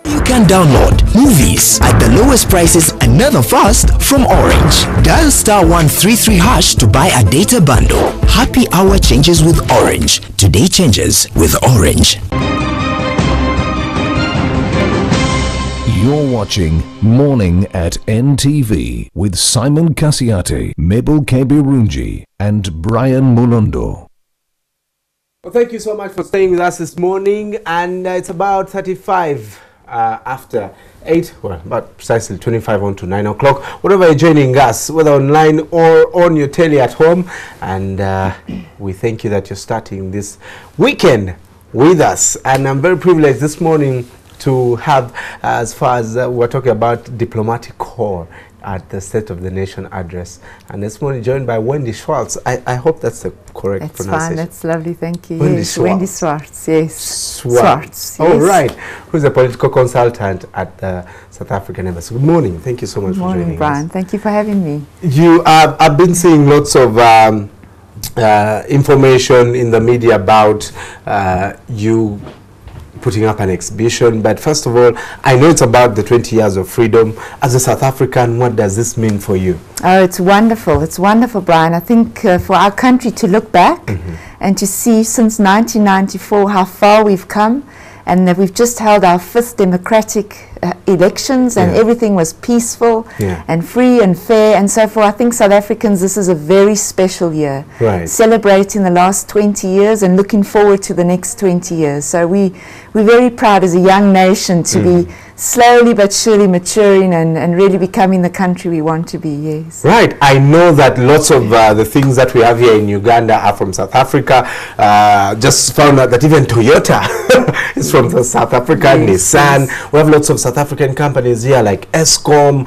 You can download movies at the lowest prices another fast from Orange. Dial *133# to buy a data bundle. Happy hour changes with Orange. Today changes with Orange. You're watching Morning at NTV with Simon Kasiate, Mabel Kebirunji, and Brian Mulundo. Well, thank you so much for staying with us this morning, and it's about 35 after 8, well, about precisely 25 on to 9 o'clock. Whenever you're joining us, whether online or on your telly at home, and we thank you that you're starting this weekend with us. And I'm very privileged this morning to have, as far as we're talking about diplomatic corps at the State of the Nation address. And this morning joined by Wendy Schwartz. I hope that's the correct pronunciation. That's fine, that's lovely, thank you. Wendy yes, Schwartz. Wendy Schwartz, yes. Schwartz. Yes. Oh, right. Who's a political consultant at the South African Embassy. Good morning. Thank you so much for joining us. Good morning, Brian. Thank you for having me. You, I've been seeing lots of information in the media about you putting up an exhibition, but first of all, I know it's about the 20 years of freedom. As a South African, what does this mean for you? Oh, it's wonderful, Brian. I think for our country to look back and to see since 1994 how far we've come, and that we've just held our 5th democratic elections, and everything was peaceful and free and fair, and so for I think South Africans, this is a very special year, celebrating the last 20 years and looking forward to the next 20 years. So we're very proud as a young nation to be slowly but surely maturing and really becoming the country we want to be, yes. Right. I know that lots of the things that we have here in Uganda are from South Africa. Just found out that even Toyota is from South Africa, Nissan. We have lots of South African companies here like Eskom,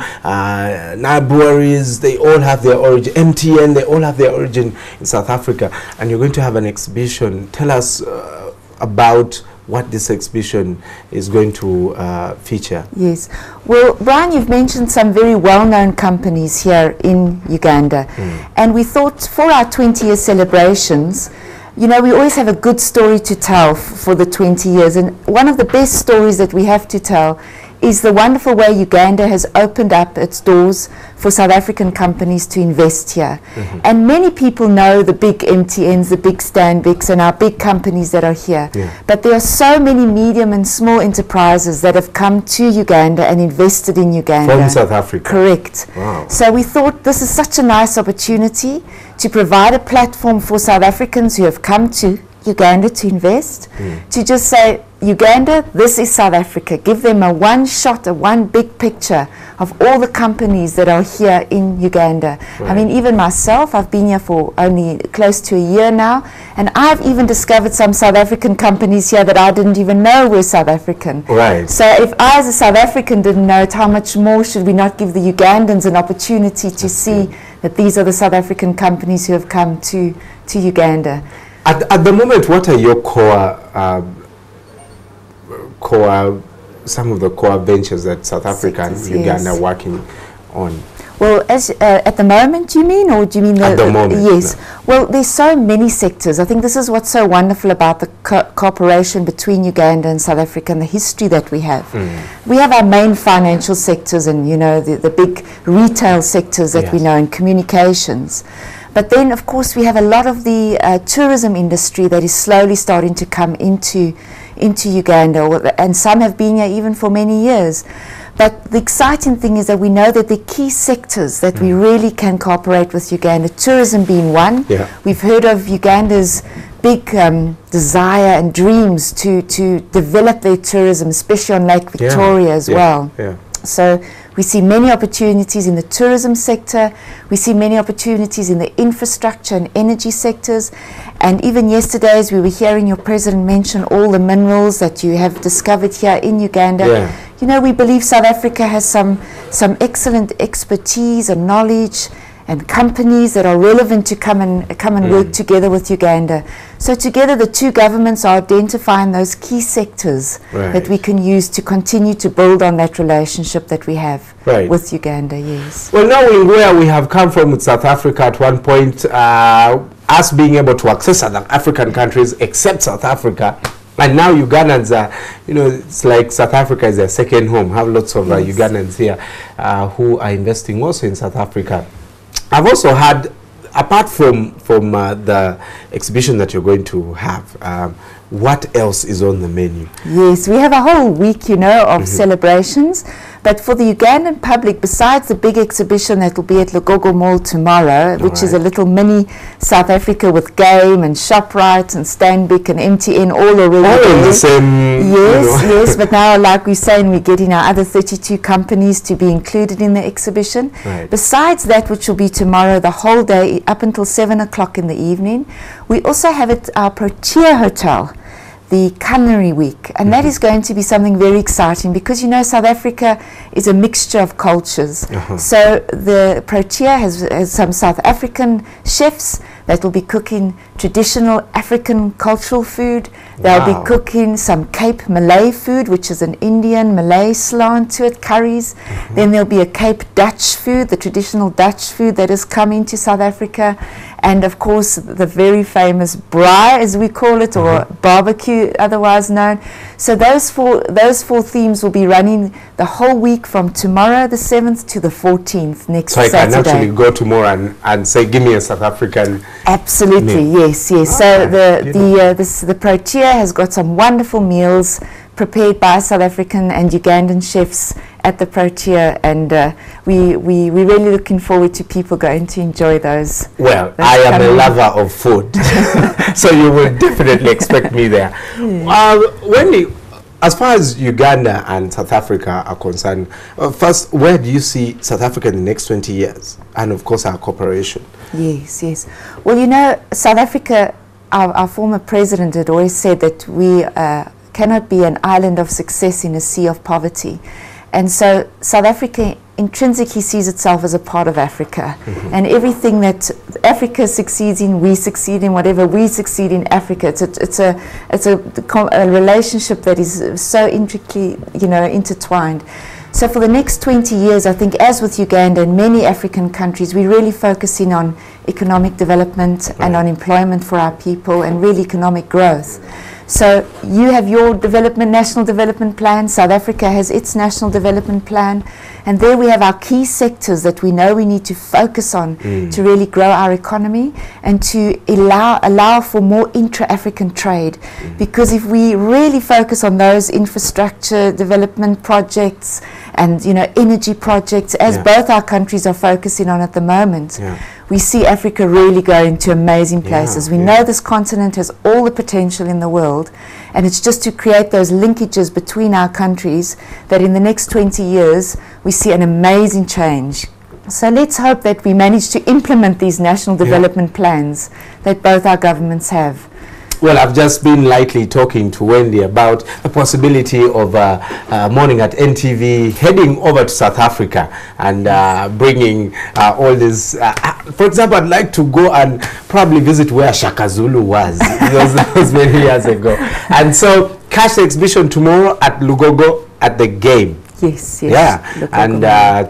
Breweries. They all have their origin. MTN, they all have their origin in South Africa. And you're going to have an exhibition. Tell us about what this exhibition is going to feature. Yes. Well, Brian, you've mentioned some very well-known companies here in Uganda. And we thought for our 20-year celebrations, you know, we always have a good story to tell for the 20 years. And one of the best stories that we have to tell is the wonderful way Uganda has opened up its doors for South African companies to invest here. And many people know the big MTNs, the big Stanbics, and our big companies that are here. But there are so many medium and small enterprises that have come to Uganda and invested in Uganda. From South Africa. Correct. Wow. So we thought this is such a nice opportunity to provide a platform for South Africans who have come to Uganda to invest, to just say, Uganda, this is South Africa. Give them a one shot, a one big picture of all the companies that are here in Uganda. I mean, even myself, I've been here for only close to a year now, and I've even discovered some South African companies here that I didn't even know were South African. Right. So if I as a South African didn't know it, how much more should we not give the Ugandans an opportunity to see that these are the South African companies who have come to Uganda. At the moment, what are your some of the core ventures that South Africa and Uganda are working on? Well, as at the moment, you mean, or do you mean at the moment? Yes. No. Well, there's so many sectors. I think this is what's so wonderful about the cooperation between Uganda and South Africa and the history that we have. We have our main financial sectors and, you know, the big retail sectors that we know, and communications. But then, of course, we have a lot of the tourism industry that is slowly starting to come into Uganda, and some have been here even for many years. But the exciting thing is that we know that the key sectors that we really can cooperate with Uganda, tourism being one. We've heard of Uganda's big desire and dreams to develop their tourism, especially on Lake Victoria as well. So we see many opportunities in the tourism sector. We see many opportunities in the infrastructure and energy sectors. And even yesterday, as we were hearing your president mention all the minerals that you have discovered here in Uganda, you know, we believe South Africa has some excellent expertise and knowledge and companies that are relevant to come and work together with Uganda. So together the two governments are identifying those key sectors that we can use to continue to build on that relationship that we have with Uganda, Well, knowing where we have come from with South Africa at one point, us being able to access other African countries except South Africa, and now Ugandans are, you know, it's like South Africa is their second home. Have lots of Ugandans here who are investing also in South Africa. I've also had, apart from the exhibition that you're going to have, what else is on the menu? Yes, we have a whole week, you know, of celebrations. But for the Ugandan public, besides the big exhibition that will be at Lugogo Mall tomorrow, which is a little mini South Africa with Game and ShopRite and Stanbic and MTN all already all in the same, yes, but now, like we're saying, we're getting our other 32 companies to be included in the exhibition. Besides that, which will be tomorrow, the whole day, up until 7 o'clock in the evening, we also have at our Protea Hotel the Culinary Week, and that is going to be something very exciting because, you know, South Africa is a mixture of cultures. So the Protea has some South African chefs that will be cooking traditional African cultural food. They'll be cooking some Cape Malay food, which is an Indian Malay slant to it, curries. Then there'll be a Cape Dutch food, the traditional Dutch food that is coming to South Africa. And of course, the very famous braai, as we call it, or barbecue, otherwise known. So those four themes will be running the whole week from tomorrow, the 7th, to the 14th, next Saturday. So I can actually go tomorrow and say, give me a South African Absolutely, meal. Yes. So the Protea has got some wonderful meals prepared by South African and Ugandan chefs at the Protea, and we're really looking forward to people going to enjoy those. Well, I am a lover of food, so you will definitely expect me there. Wendy, as far as Uganda and South Africa are concerned, first, where do you see South Africa in the next 20 years? And of course, our cooperation. Yes. Well, you know, South Africa, our former president had always said that we cannot be an island of success in a sea of poverty. And so South Africa intrinsically sees itself as a part of Africa, and everything that Africa succeeds in, we succeed in. Whatever we succeed in Africa, it's a relationship that is so intricately, you know, intertwined. So for the next 20 years, I think, as with Uganda and many African countries, we're really focusing on economic development and on employment for our people and real economic growth. So you have your national development plan, South Africa has its national development plan, and there we have our key sectors that we know we need to focus on to really grow our economy and to allow for more intra-African trade. Because if we really focus on those infrastructure development projects and, you know, energy projects, as both our countries are focusing on at the moment, we see Africa really going to amazing places. We know this continent has all the potential in the world, and it's just to create those linkages between our countries that in the next 20 years we see an amazing change. So let's hope that we manage to implement these national development plans that both our governments have. Well, I've just been lightly talking to Wendy about the possibility of Morning at NTV heading over to South Africa and bringing all this. For example, I'd like to go and probably visit where Shaka Zulu was. That was many years ago. And so, catch the exhibition tomorrow at Lugogo at the game. Yes, yes. Yeah, and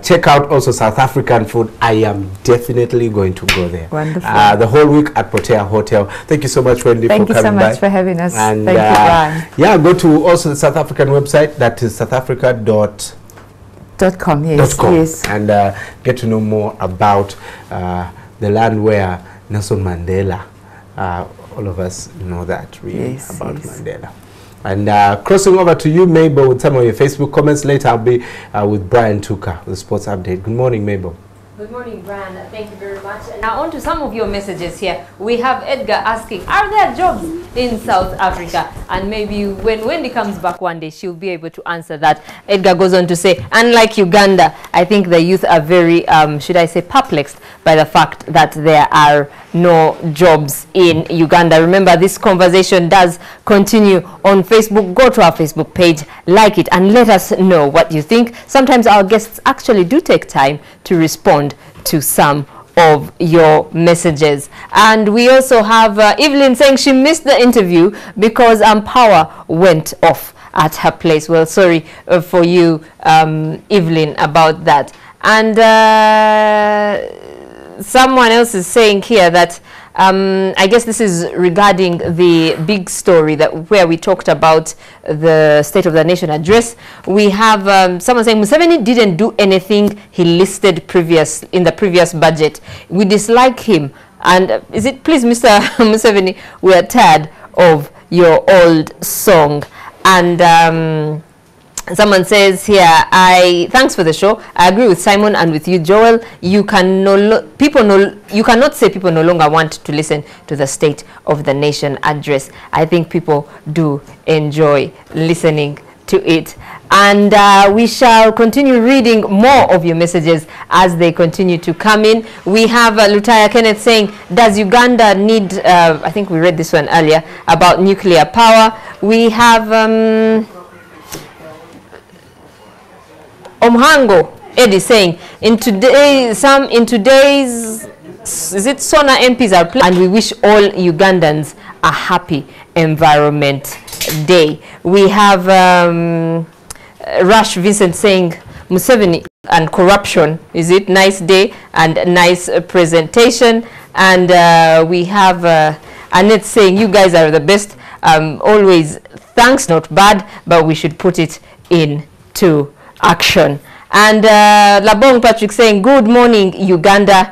check out also South African food. I am definitely going to go there. Wonderful. The whole week at Protea Hotel. Thank you so much, Wendy, for coming by. Thank you so much for having us. And thank you, Brian. Yeah, go to also the South African website. That is southafrica.com. Yes, yes. And get to know more about the land where Nelson Mandela. All of us know that really about Mandela. And crossing over to you, Mabel, with some of your Facebook comments. Later, I'll be with Brian Tuka, the sports update. Good morning, Mabel. Good morning, Brian. Thank you very much. Now, on to some of your messages here. We have Edgar asking, are there jobs in South Africa? And maybe when Wendy comes back one day, she'll be able to answer that. Edgar goes on to say, unlike Uganda, I think the youth are very, should I say, perplexed by the fact that there are no jobs in Uganda. Remember, this conversation does continue on Facebook. Go to our Facebook page, like it, and let us know what you think. Sometimes our guests actually do take time to respond to some of your messages. And we also have Evelyn saying she missed the interview because power went off at her place. Well, sorry for you, Evelyn, about that. And someone else is saying here that I guess this is regarding the big story that where we talked about the State of the Nation address. We have someone saying Museveni didn't do anything he listed in the previous budget. We dislike him. And is it, please, Mr. Museveni, we are tired of your old song. And someone says here, thanks for the show. I agree with Simon and with you, Joel. You cannot say people no longer want to listen to the State of the Nation address. I think people do enjoy listening to it. And we shall continue reading more of your messages as they continue to come in. We have Lutaya Kenneth saying, does Uganda need, I think we read this one earlier, about nuclear power. We have Omhango Eddie saying, in today's is it Sona MPs are playing, and we wish all Ugandans a happy Environment Day. We have Rush Vincent saying, Museveni and corruption, is it? Nice day and nice presentation. And we have Annette saying, you guys are the best. Always thanks, not bad, but we should put it into action. And Labong Patrick saying, good morning, Uganda.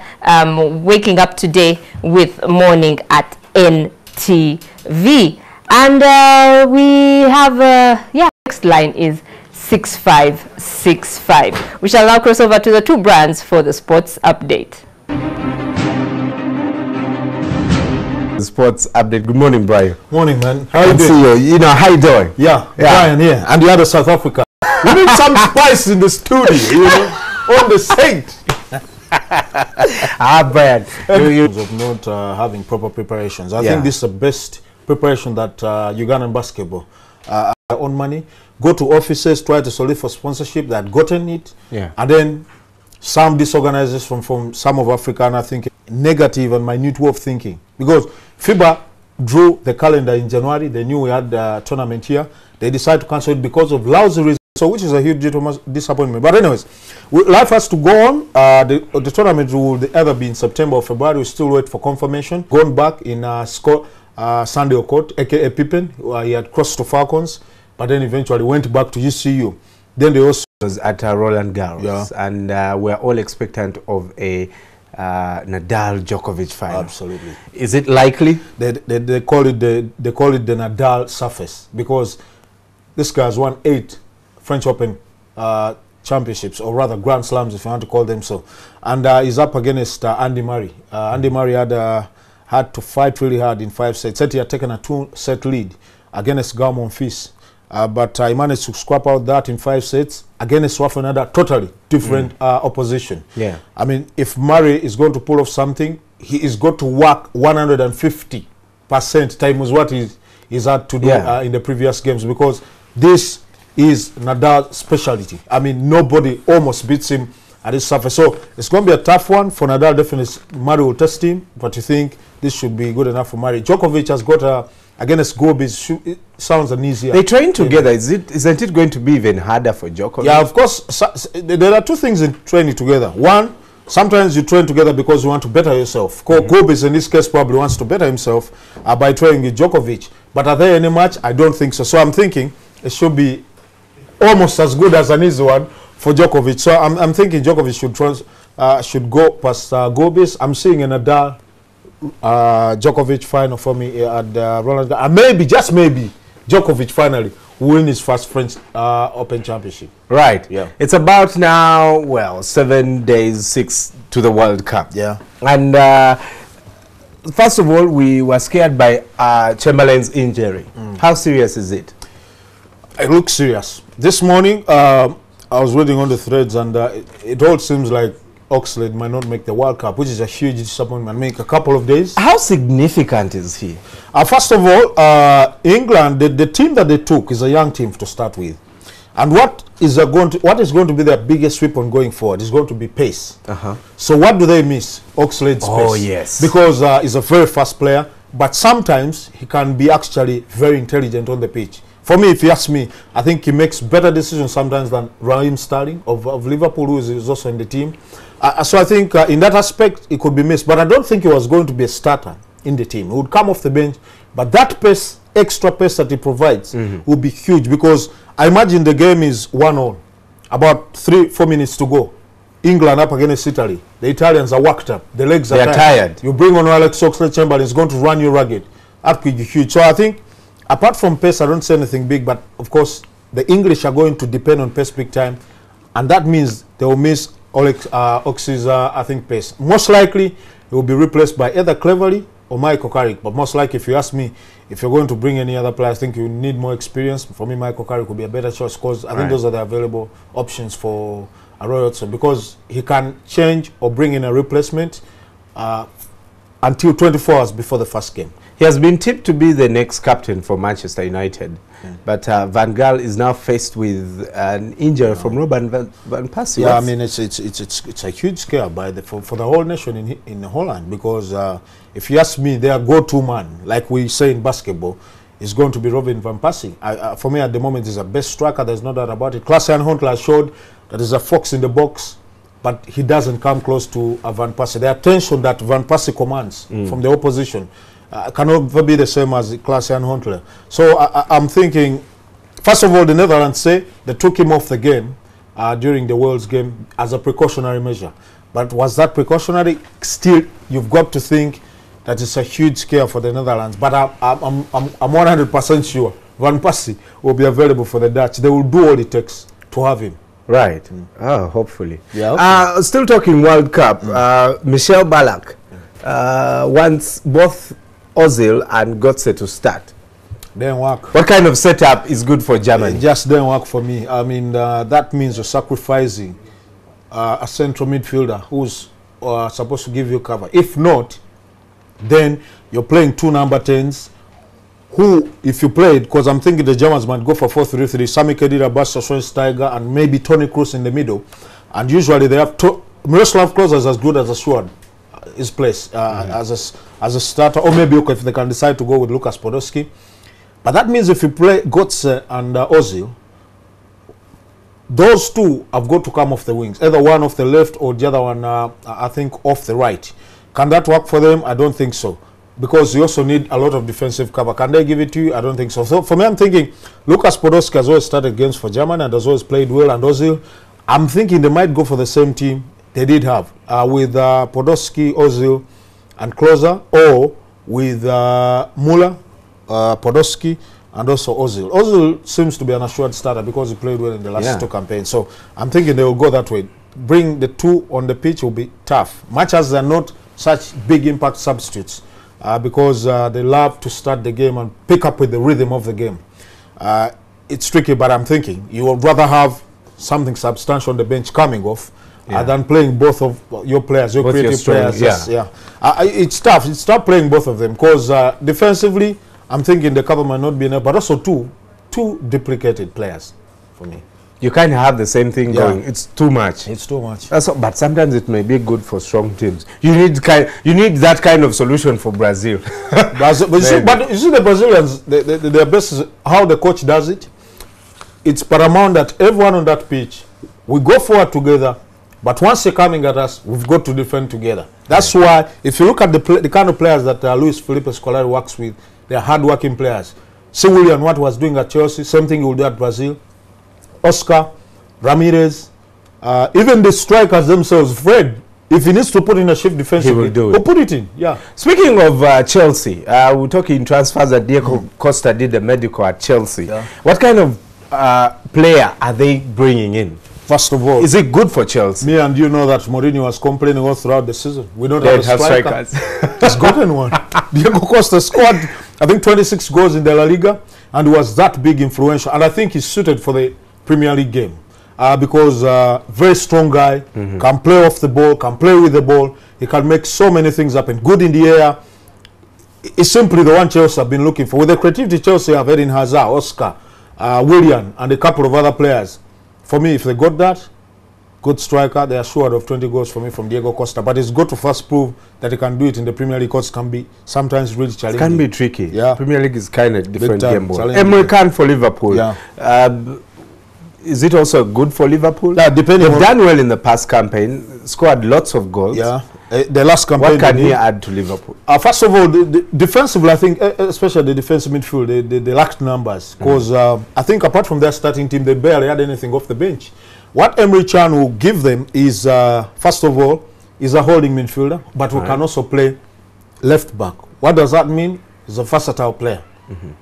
Waking up today with Morning at NTV. And we have, next line is 6565. We shall now cross over to the two brands for the sports update. The sports update. Good morning, Brian. Morning, man. How you doing? See you. You know, how you doing? Yeah, Brian here. And the other South Africa. We need some spice in the studio, you know, on the set. Brian. Of not having proper preparations. I think this is the best preparation that Ugandan basketball own money, go to offices, try to solicit for sponsorship that gotten it, and then some disorganizers from some of Africa are thinking negative and minute way of thinking. Because FIBA drew the calendar in January. They knew we had a tournament here. They decided to cancel it because of lousy reasons. So, which is a huge disappointment. But anyways, life has to go on. The tournament will either be in September or February. We still wait for confirmation. Going back in Sunday Okot, aka Pippen, he had crossed to Falcons, but then eventually went back to UCU. Then they also was at Roland Garros, and we're all expectant of a Nadal Djokovic final. Absolutely. Is it likely? They call it the Nadal surface, because this guy has won 8 French Open championships, or rather Grand Slams, if you want to call them so. And he's up against Andy Murray. Andy Murray had to fight really hard in 5 sets. Said he had taken a 2-set lead against Gao Monfils. But he managed to scrap out that in 5 sets against another totally different opposition. Yeah. I mean, if Murray is going to pull off something, he is going to work 150% times what he's had to do in the previous games, because this is Nadal's specialty. I mean, nobody almost beats him at this surface. So it's going to be a tough one for Nadal. Definitely, Murray will test him, but you think this should be good enough for Murray. Djokovic has got against Gobis. It sounds an easier. They train together. Isn't it going to be even harder for Djokovic? Yeah, of course. There are 2 things in training together. One, sometimes you train together because you want to better yourself. Gobis, in this case, probably wants to better himself by training with Djokovic. But are there any match? I don't think so. So I'm thinking it should be almost as good as an easy one for Djokovic. So I'm thinking Djokovic should go past Gobis. I'm seeing a Nadal Djokovic final for me at Roland Garros. And maybe, just maybe, Djokovic finally win his first French Open Championship. Right. Yeah. It's about now, well, 7 days, 6 to the World Cup. Yeah. And first of all, we were scared by Chamberlain's injury. How serious is it? It looks serious. This morning, I was reading on the threads, and it all seems like Oxlade might not make the World Cup, which is a huge disappointment. Make a couple of days. How significant is he? First of all, England, the team that they took is a young team to start with, and what is going to be their biggest weapon going forward is going to be pace. So what do they miss? Oxlade's pace. Oh yes, because he's a very fast player, but sometimes he can be actually very intelligent on the pitch. For me, if you ask me, I think he makes better decisions sometimes than Raheem Sterling of Liverpool, who is also in the team. So I think in that aspect, it could be missed. But I don't think he was going to be a starter in the team. He would come off the bench. But that pace, extra pace that he provides would be huge, because I imagine the game is 1-1. About 3-4 minutes to go. England up against Italy. The Italians are worked up. The legs are tired. You bring on Alex Oxlade-Chamberlain, he's going to run you ragged. That could be huge. So I think, apart from pace, I don't say anything big, but of course, the English are going to depend on pace big time, and that means they will miss Oxy's, I think, pace. Most likely, it will be replaced by either Cleverly or Michael Carrick, but most likely, if you ask me, if you're going to bring any other player, I think you need more experience. For me, Michael Carrick would be a better choice, because I think those are the available options for Roy Hodgson, because he can change or bring in a replacement until 24 hours before the first game. He has been tipped to be the next captain for Manchester United, but Van Gaal is now faced with an injury from Robin van Persie. Yeah, I mean, it's a huge scare for the whole nation in Holland, because if you ask me, their go-to man, like we say in basketball, is going to be Robin van Persie. For me, at the moment, he's the best striker. There's no doubt about it. Klaas-Jan Huntelaar showed that there's a fox in the box, but he doesn't come close to Van Persie. The attention that Van Persie commands from the opposition cannot be the same as Klaas-Jan Huntelaar. So I'm thinking, first of all, the Netherlands say they took him off the game during the World's game as a precautionary measure. But was that precautionary? Still, you've got to think that it's a huge scare for the Netherlands. But I'm 100% sure Van Persie will be available for the Dutch. They will do all it takes to have him. Right. Oh, hopefully. Yeah. Still talking World Cup. Michel Ballack wants both Ozil and Götze to start. Didn't work. What kind of setup is good for Germany? It just didn't work for me. I mean, that means you're sacrificing a central midfielder who's supposed to give you cover. If not, then you're playing 2 number 10s who, if you played, because I'm thinking the Germans might go for 4-3-3, Sami Khedira, Basta Schweinsteiger, and maybe Toni Kroos in the middle. And usually they have Miroslav Klose is as good as assured his place as a starter, or maybe okay, if they can decide to go with Lukas Podolski. But that means if you play Götze and Ozil, those two have got to come off the wings, either one off the left or the other one, I think, off the right. Can that work for them? I don't think so. Because you also need a lot of defensive cover. Can they give it to you? I don't think so. So for me, I'm thinking Lukas Podolski has always started games for Germany and has always played well. And Ozil, I'm thinking they might go for the same team they did have with Podolski, Ozil, and Klose, or with Müller, Podolski, and also Ozil. Ozil seems to be an assured starter because he played well in the last two campaigns. So I'm thinking they will go that way. Bring the two on the pitch will be tough, much as they're not such big impact substitutes, because they love to start the game and pick up with the rhythm of the game. It's tricky, but I'm thinking you would rather have something substantial on the bench coming off than playing both of your players, your creative players. It's tough. It's tough playing both of them because defensively, I'm thinking the cover might not be enough, but also two duplicated players for me. You can't have the same thing going. It's too much. It's too much. But sometimes it may be good for strong teams. You need that kind of solution for Brazil. But you see the Brazilians, their best is how the coach does it. It's paramount that everyone on that pitch, we go forward together, but once they're coming at us, we've got to defend together. That's why, if you look at the kind of players that Luis Felipe Scolari works with, they're hard-working players. See Willian, what was doing at Chelsea, same thing he will do at Brazil. Oscar, Ramirez, even the strikers themselves, Fred, if he needs to put in a shift defensively, he will do it. He'll put it in, Speaking of Chelsea, we're talking transfers that Diego Costa did the medical at Chelsea. What kind of player are they bringing in? First of all, is it good for Chelsea? Me and you know that Mourinho was complaining all throughout the season. We don't have a striker. He's gotten one. Diego Costa scored, I think, 26 goals in the La Liga, and was that big influential. And I think he's suited for the Premier League game because very strong guy, can play off the ball, can play with the ball. He can make so many things happen. Good in the air. It's simply the one Chelsea have been looking for. With the creativity Chelsea have had in Hazard, Oscar, Willian, and a couple of other players. For me, if they got that, good striker, they are assured of 20 goals for me from Diego Costa. But it's got to first prove that he can do it in the Premier League, because it can be sometimes really challenging. It can be tricky. Premier League is kind of different game. Emre Can for Liverpool. Is it also good for Liverpool? Depending. They've done well in the past campaign, scored lots of goals. The last campaign. What can he add to Liverpool? First of all, the defensively, I think, especially the defensive midfield, they lacked numbers. Because I think apart from their starting team, they barely had anything off the bench. What Emre Can will give them is, first of all, is a holding midfielder, but who can also play left back. What does that mean? He's a versatile player.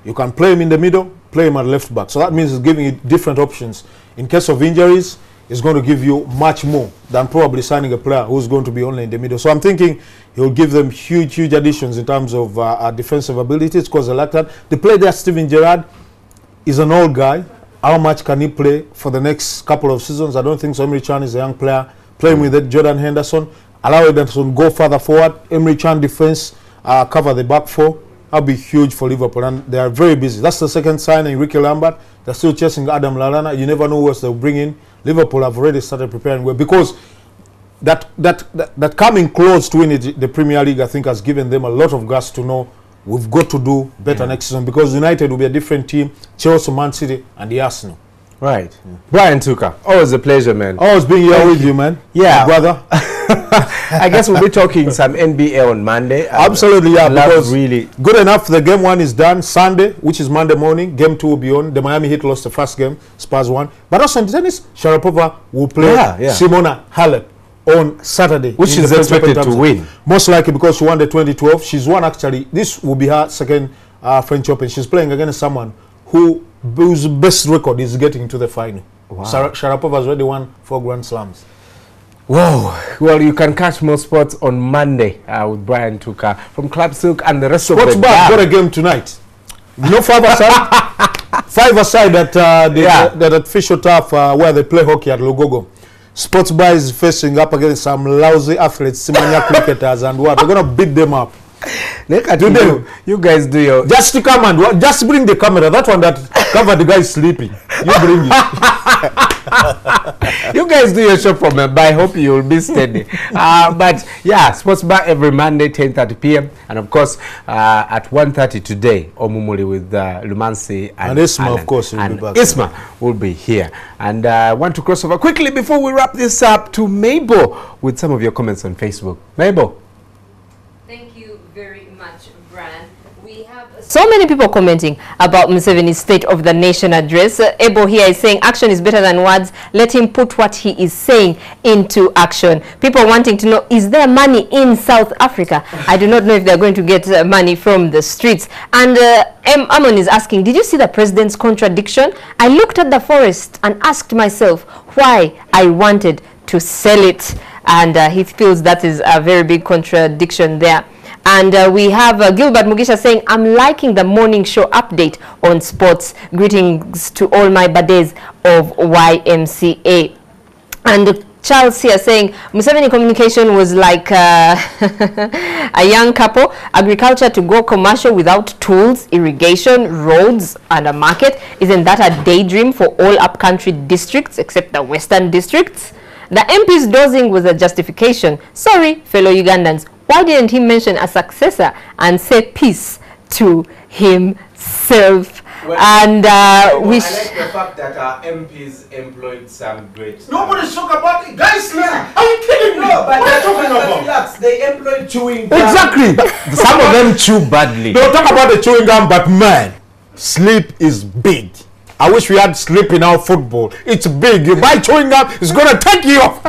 You can play him in the middle, play him at left back. So that means it's giving you different options. In case of injuries, it's going to give you much more than probably signing a player who's going to be only in the middle. So I'm thinking he'll give them huge additions in terms of defensive abilities, because I like that. The player there, Steven Gerrard, is an old guy. How much can he play for the next couple of seasons? I don't think so. Emre Can is a young player. Playing with Jordan Henderson. Allow Henderson go further forward. Emre Can defense, cover the back four. That'll be huge for Liverpool, and they are very busy. That's the second signing, Enrique Lambert. They're still chasing Adam Lallana. You never know what they'll bring in. Liverpool have already started preparing well, because that coming close to winning the Premier League, I think, has given them a lot of gas to know we've got to do better next season, because United will be a different team, Chelsea, Man City, and the Arsenal. Right. Brian Tuka, always a pleasure, man. Always being here with you, man. Yeah. Brother. I guess we'll be talking some NBA on Monday. Absolutely, because really good enough. The game one is done Sunday, which is Monday morning. Game two will be on. The Miami Heat lost the first game, Spurs won. But also in tennis, Sharapova will play Simona Halep on Saturday, which is expected to win. Most likely, because she won the 2012. She's won, actually. This will be her second French Open. She's playing against someone whose best record is getting to the final. Wow. Sharapova has already won 4 Grand Slams. Wow. Well, you can catch more sports on Monday with Brian Tuka from Club Silk and the rest of the Sports Bar got a game tonight. You know, five-a-side at that official turf where they play hockey at Logogo. Sports Bar is facing up against some lousy athletes, Simania cricketers, and what? They're going to beat them up. You guys do your... Just to come and just bring the camera. That one that covered the guy sleeping. You bring it. You guys do your show from Eba. I hope you'll be steady. But yeah, Sports Bar every Monday, 10:30 p.m. And of course, at 1:30 today, Omumuli with Lumansi and Isma, Alan. of course, will and be back. Isma will be here. And I want to cross over quickly before we wrap this up to Mabel with some of your comments on Facebook. Mabel. Thank you very much, Brian. We have so many people commenting about Museveni's State of the Nation address. Ebo here is saying action is better than words. Let him put what he is saying into action. People wanting to know, is there money in South Africa? I do not know if they're going to get money from the streets. And Amon is asking, did you see the president's contradiction? I looked at the forest and asked myself why I wanted to sell it. And he feels that is a very big contradiction there. And we have Gilbert Mugisha saying, I'm liking the morning show update on sports. Greetings to all my buddies of YMCA. And Charles here saying, Museveni communication was like a young couple. Agriculture to go commercial without tools, irrigation, roads, and a market. Isn't that a daydream for all upcountry districts except the western districts? The MP's dozing was a justification. Sorry, fellow Ugandans. Why didn't he mention a successor and say peace to himself? Well, and I like the fact that our MPs employed some great... Nobody's talking about it. Guys, are you kidding me? No, but what are you talking about? Relax, they employed chewing gum. Exactly. Some of them chew badly. Don't talk about the chewing gum, but man, sleep is big. I wish we had sleep in our football. It's big. You buy chewing gum, it's going to take you off.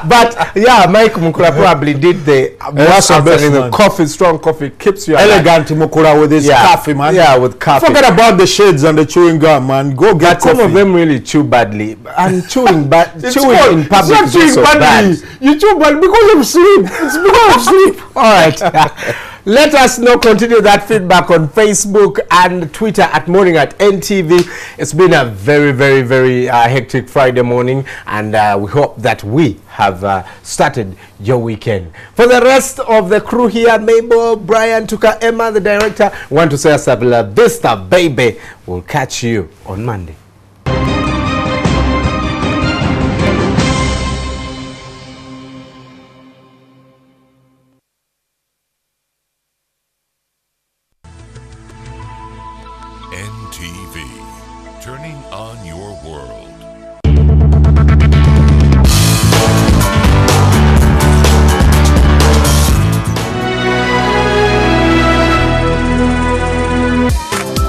But yeah, Mike Mukula probably did the that's the best, the coffee, strong coffee keeps you elegant Mukula with his coffee, man. Yeah, with coffee. Forget about the shades and the chewing gum, man. Go get coffee. Some of them really chew badly. And chewing chewing in public is also bad. You chew badly because of sleep. It's because of sleep. All right. Let us know, continue that feedback on Facebook and Twitter at Morning at NTV. It's been a very, very, very hectic Friday morning, and we hope that we have started your weekend. For the rest of the crew here, Mabel, Brian, Tuka, Emma, the director, want to say hasta la vista, baby. We'll catch you on Monday. NTV, turning on your world.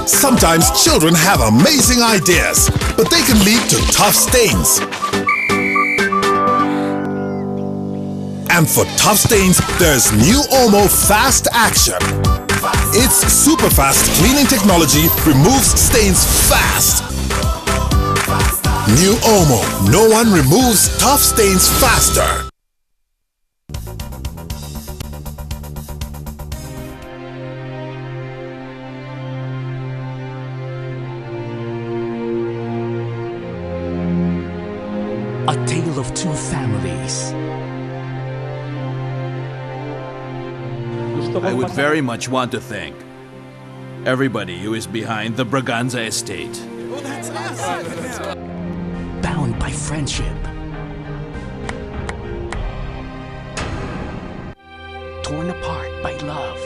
Sometimes children have amazing ideas, but they can lead to tough stains. And for tough stains, there's new Omo Fast Action. Its super fast cleaning technology removes stains fast. New Omo, no one removes tough stains faster. A tale of two families. I would very much want to thank everybody who is behind the Braganza estate. Oh, that's us! Bound by friendship. Torn apart by love.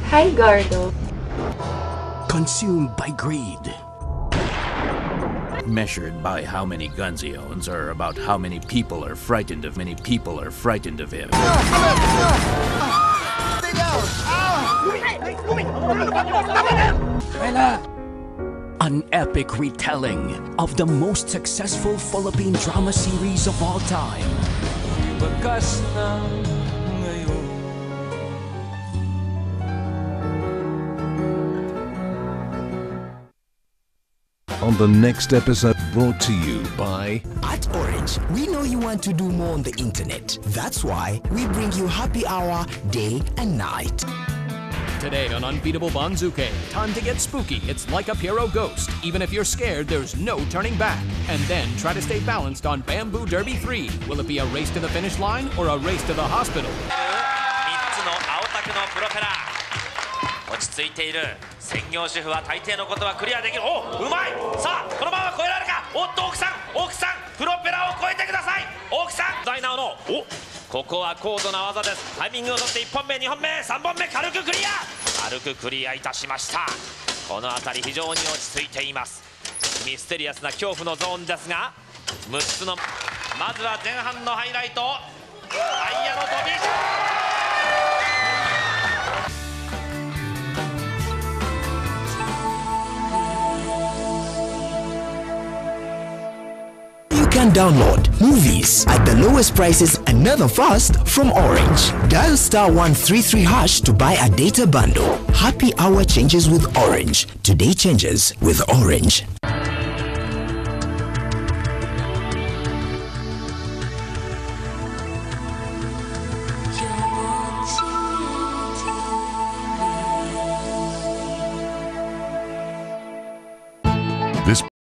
Hi, Gardo. Consumed by greed. Measured by how many guns he owns, or about how many people are frightened of him. An epic retelling of the most successful Philippine drama series of all time. On the next episode, brought to you by... At Orange, we know you want to do more on the internet. That's why we bring you happy hour day and night. Today on Unbeatable Banzuke, time to get spooky. It's like a Pierrot ghost. Even if you're scared, there's no turning back. And then try to stay balanced on Bamboo Derby 3. Will it be a race to the finish line or a race to the hospital? 落ち着いている専業主婦は大抵のことはクリアできる。おうまい。さあこのまま超えられるか。おっと奥さんプロペラを超えてください。奥さんダイナーのここは高度な技です。タイミングをとって1本目2本目3本目軽くクリアいたしました。この辺り非常に落ち着いています。ミステリアスな恐怖のゾーンですが6つのまずは前半のハイライトタイヤの飛び。You can download movies at the lowest prices another fast from Orange. Dial *133# to buy a data bundle. Happy hour changes with Orange. Today changes with Orange.